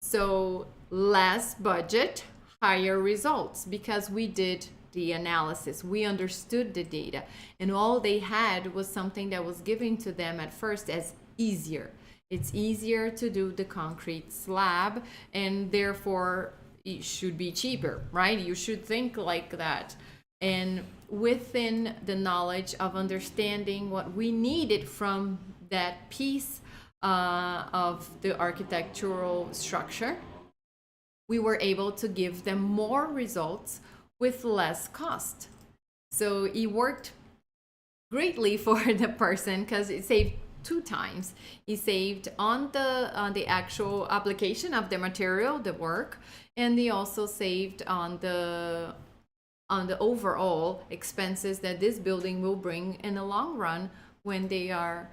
So less budget, higher results, because we did the analysis, we understood the data, and all they had was something that was given to them at first as easier. It's easier to do the concrete slab, and therefore it should be cheaper, right? You should think like that. And within the knowledge of understanding what we needed from that piece of the architectural structure, we were able to give them more results with less cost. So it worked greatly for the person because it saved 2 times. He saved on the actual application of the material, the work, and he also saved on the overall expenses that this building will bring in the long run when they are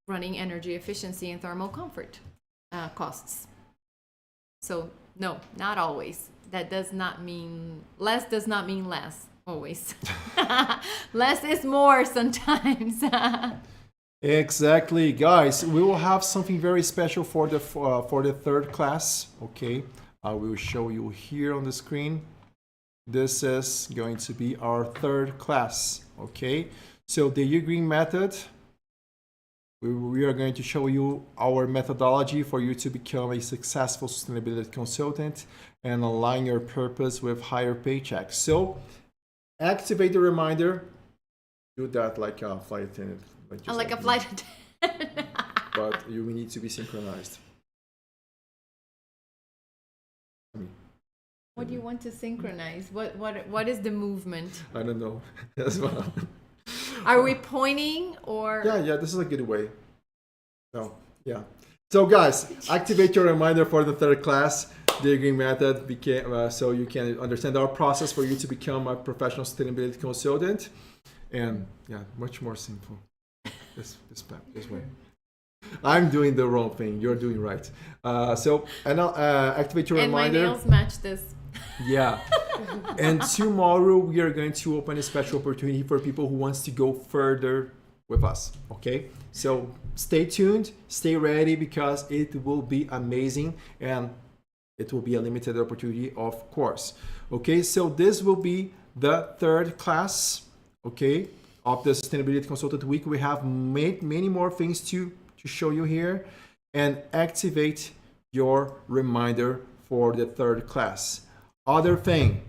running energy efficiency and thermal comfort costs. So no, not always. That does not mean less. Does not mean less always. Less is more sometimes. Exactly, guys. We will have something very special for the third class. Okay, I will show you here on the screen. This is going to be our third class. Okay, so the UGreen method. We are going to show you our methodology for you to become a successful sustainability consultant and align your purpose with higher paychecks. So activate the reminder. Do that like a flight attendant. Like a flight attendant. But you need to be synchronized. What do you want to synchronize? What is the movement? I don't know. That's what. Are we pointing or? Yeah, this is a good way. So, yeah. So guys, activate your reminder for the third class. The UGreen method became so you can understand our process for you to become a professional sustainability consultant. And yeah, much more simple. This way. I'm doing the wrong thing. You're doing right. So activate your reminder. And my nails match this. Yeah. And tomorrow we are going to open a special opportunity for people who wants to go further with us. Okay. So stay tuned, stay ready, because it will be amazing and it will be a limited opportunity, of course. Okay. So this will be the third class. Okay. Of the Sustainability Consultant Week. We have made many more things to show you here, and activate your reminder for the third class. Other thing,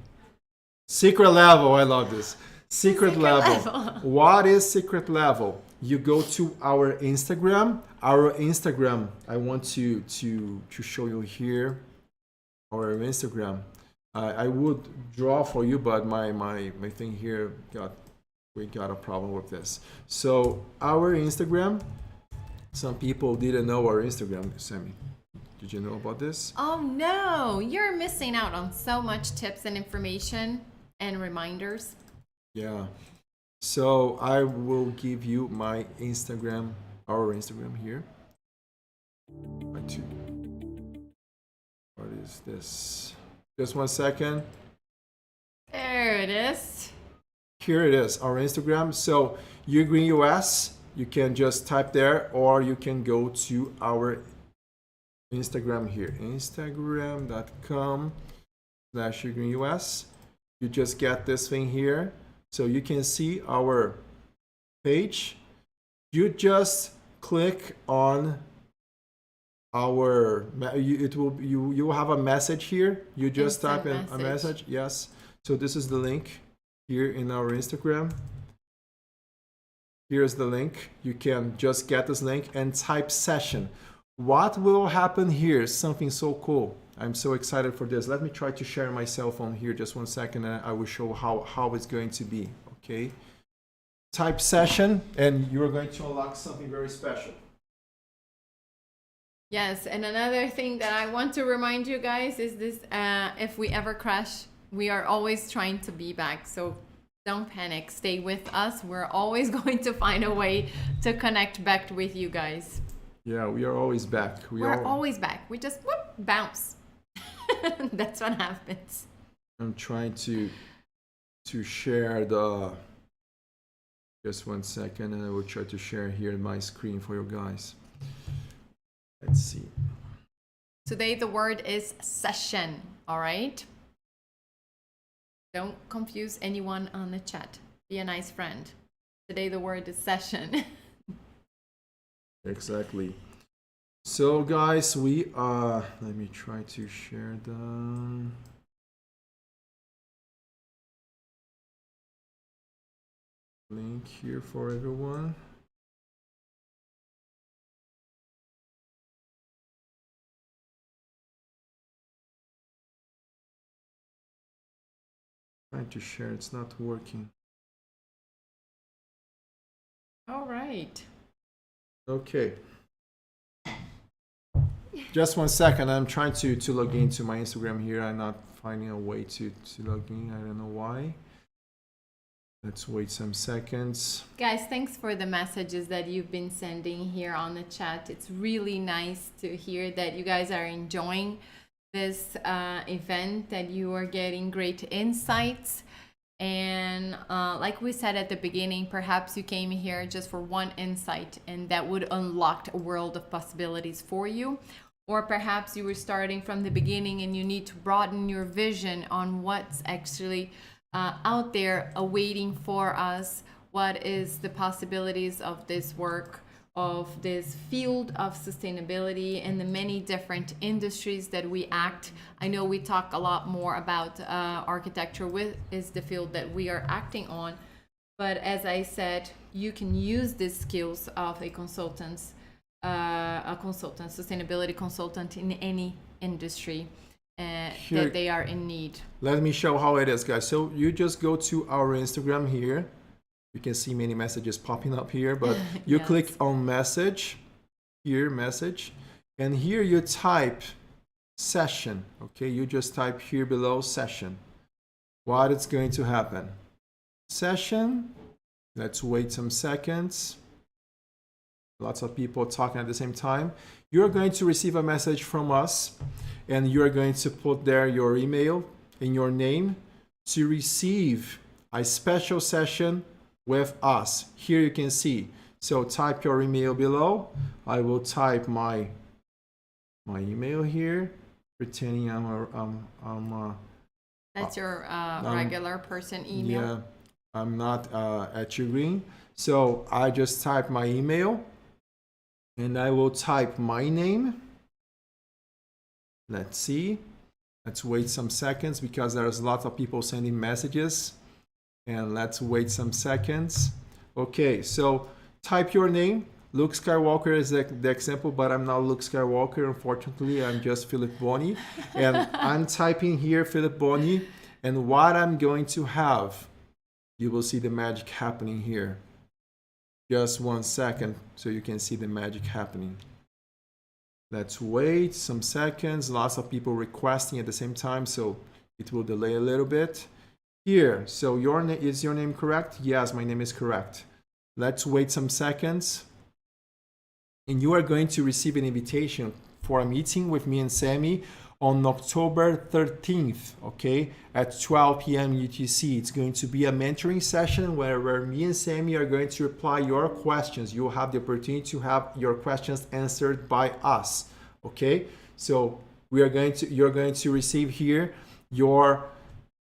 secret level. I love this. Secret level. What is secret level? You go to our Instagram. Our Instagram, I want to show you here. Our Instagram. I would draw for you, but my thing here we got a problem with this. So our Instagram, Some people didn't know our Instagram, Sammy. Did you know about this? Oh no, you're missing out on so much tips and information and reminders. Yeah. So I will give you my Instagram, our Instagram here. What is this? Just 1 second. There it is. Here it is, our Instagram. So Ugreen US, you can just type there, or you can go to our Instagram here, instagram.com/UgreenUS. You just get this thing here, so you can see our page. You just click on our, you will have a message here. You just Instant type in a message. Yes. So this is the link here in our Instagram. Here's the link. You can just get this link and type session. What will happen here? Something so cool. I'm so excited for this. Let me try to share my cell phone here. Just 1 second, and I will show how it's going to be. Okay. Type session, and you're going to unlock something very special. Yes, and another thing that I want to remind you guys is this: if we ever crash, we are always trying to be back. So don't panic. Stay with us. We're always going to find a way to connect back with you guys. Yeah, we are always back. We're always back. We just bounce. That's what happens. I'm trying to share the. Just 1 second, and I will try to share here my screen for you guys. Let's see. Today the word is session. All right. Don't confuse anyone on the chat. Be a nice friend. Today the word is session. Exactly. So guys, we let me try to share the link here for everyone. Trying to share, it's not working. All right. Okay. Just 1 second. I'm trying to log into my Instagram here. I'm not finding a way to log in. I don't know why. Let's wait some seconds. Guys, thanks for the messages that you've been sending here on the chat. It's really nice to hear that you guys are enjoying this event, that you are getting great insights. And like we said at the beginning, perhaps you came here just for one insight, and that would unlock a world of possibilities for you. Or perhaps you were starting from the beginning and you need to broaden your vision on what's actually out there awaiting for us. What is the possibilities of this work, of this field of sustainability, and the many different industries that we act. I know we talk a lot more about architecture, is the field that we are acting on. But as I said, you can use these skills of a sustainability consultant in any industry that they are in need. Let me show how it is, guys. So you just go to our Instagram here. You can see many messages popping up here, but you Yes. click on message, here, message, and here you type session, okay? You just type here below session. What is going to happen? Session, let's wait some seconds. Lots of people talking at the same time. You're going to receive a message from us, and you're going to put there your email and your name to receive a special session with us. Here you can see. So type your email below. I will type my email here, pretending That's your regular person email. yeah, I'm not at Ugreen. So I just type my email, and I will type my name. Let's see. Let's wait some seconds because there's a lot of people sending messages. And let's wait some seconds. Okay, so type your name. Luke Skywalker is the example, but I'm not Luke Skywalker, unfortunately. I'm just Philip Boni. And I'm typing here Philip Boni. And what I'm going to have, you will see the magic happening here. Just 1 second so you can see the magic happening. Let's wait some seconds. Lots of people requesting at the same time, so it will delay a little bit. Here, so is your name correct? Yes, my name is correct. Let's wait some seconds. And you are going to receive an invitation for a meeting with me and Sammy on October 13th, okay, at 12 p.m. UTC. It's going to be a mentoring session where me and Sammy are going to reply your questions. You will have the opportunity to have your questions answered by us, okay? So you're going to receive here your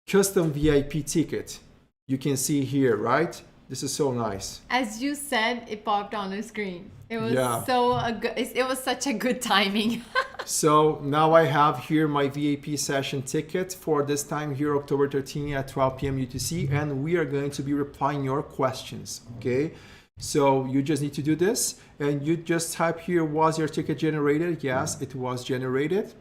custom VIP ticket. You can see here, right? This is so nice. As you said, it popped on the screen. It was it was such a good timing. So now I have here my VIP session ticket for this time here, October 13 at 12 p.m. UTC, and we are going to be replying your questions, okay? So you just need to do this, and you just type here, was your ticket generated? Yes, it was generated.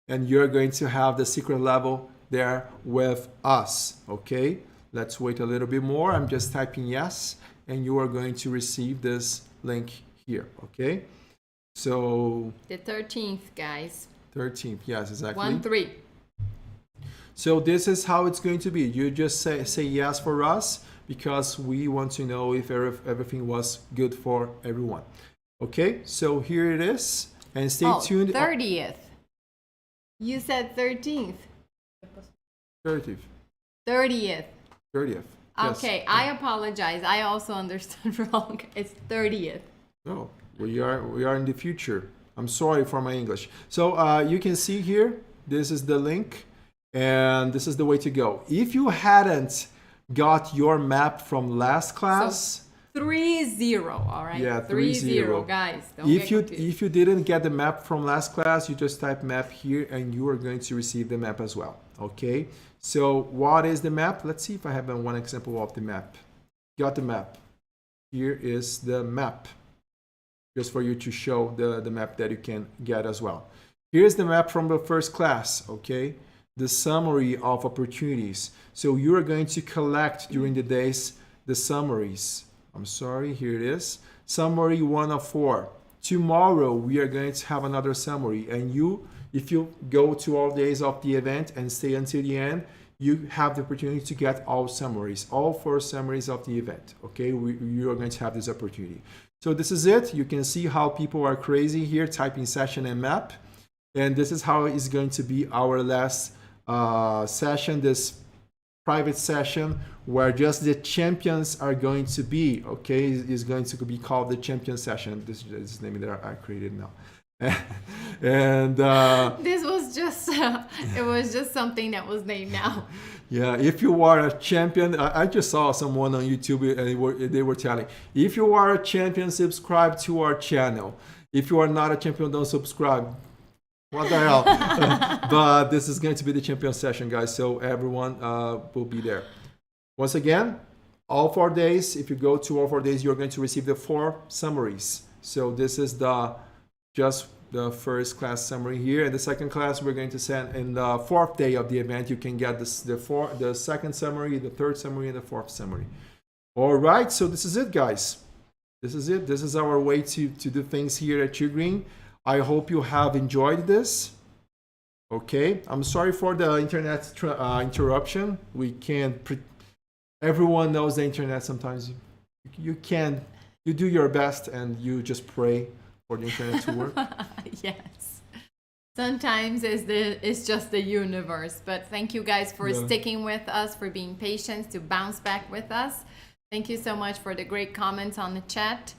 And you're going to have the secret level there with us, okay? Let's wait a little bit more. I'm just typing yes, and you are going to receive this link here, okay? So the 13th, guys. 13th, yes, exactly. 1-3. So this is how it's going to be. You just say yes for us because we want to know if everything was good for everyone. Okay, so here it is, and stay tuned. 30th. You said 13th. 30th. 30th. 30th. Okay, yes. I apologize. I also understood wrong. It's 30th. No, we are in the future. I'm sorry for my English. So you can see here, this is the link, and this is the way to go. If you hadn't got your map from last class, 3-0, all right? Yeah, 3-0, guys. If you didn't get the map from last class, you just type map here, and you are going to receive the map as well. Okay. So what is the map? Let's see if I have one example of the map. Got the map. Here is the map, just for you to show the map that you can get as well. Here's the map from the first class, okay? The summary of opportunities. So you are going to collect during the days the summaries. I'm sorry, here it is. Summary 1 of 4. Tomorrow we are going to have another summary, and if you go to all days of the event and stay until the end, you have the opportunity to get all summaries, all 4 summaries of the event. Okay, you are going to have this opportunity. So this is it. You can see how people are crazy here typing session and map. And this is how it's going to be our last session, this private session where just the champions are going to be, okay? It's going to be called the champion session. This is the name that I created now. And this was just it was just something that was named now. Yeah, if you are a champion, I just saw someone on YouTube and they were telling, if you are a champion, subscribe to our channel. If you are not a champion, don't subscribe. What the hell? But this is going to be the champion session, guys, so everyone will be there. Once again, all 4 days, if you go to all 4 days, you're going to receive the 4 summaries. So this is just the first class summary here, and the second class we're going to send in the 4th day of the event. You can get the second summary, the 3rd summary, and the 4th summary. All right, so this is it, guys. This is it. This is our way to do things here at TrueGreen. I hope you have enjoyed this. Okay, I'm sorry for the internet interruption. We can't. Everyone knows the internet. Sometimes you do your best and you just pray for the internet to work. Yes. Sometimes it's just the universe. But thank you guys for sticking with us, for being patient, to bounce back with us. Thank you so much for the great comments on the chat,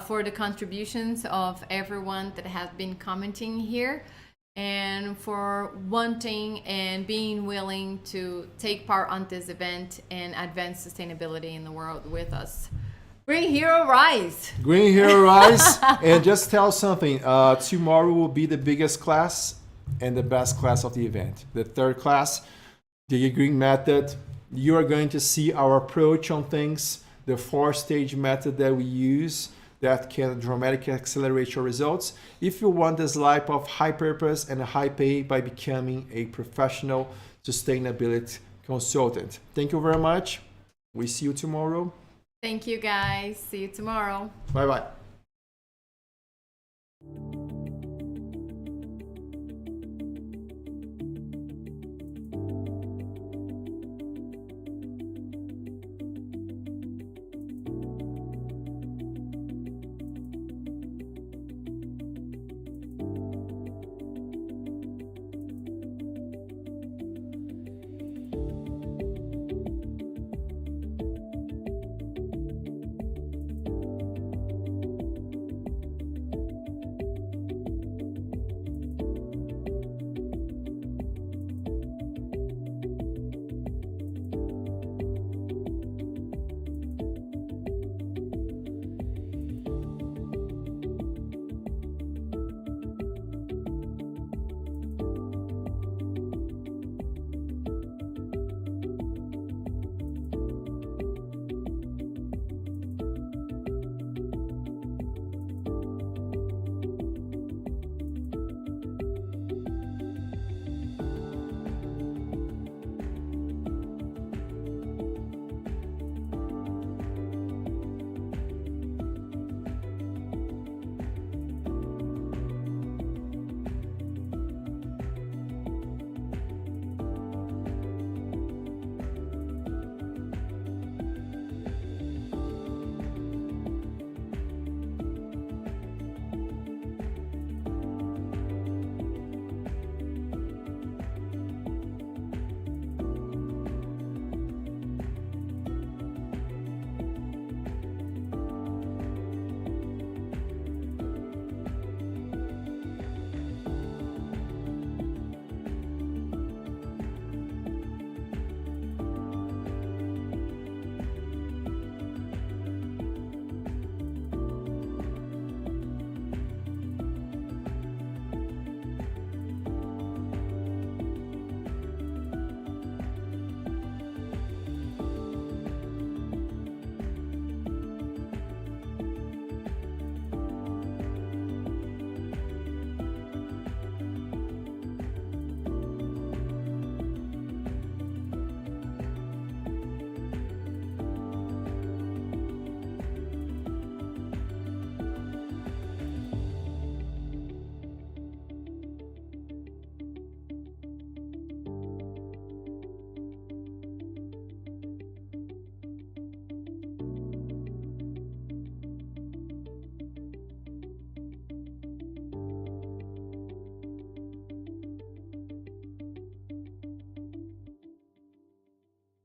for the contributions of everyone that has been commenting here, and for wanting and being willing to take part on this event and advance sustainability in the world with us. Green Hero Rise. Green Hero Rise. And just tell something. Tomorrow will be the biggest class and the best class of the event. The 3rd class, the Green Method. You are going to see our approach on things, the 4-stage method that we use that can dramatically accelerate your results if you want this life of high purpose and high pay by becoming a professional sustainability consultant. Thank you very much. We see you tomorrow. Thank you guys. See you tomorrow. Bye bye.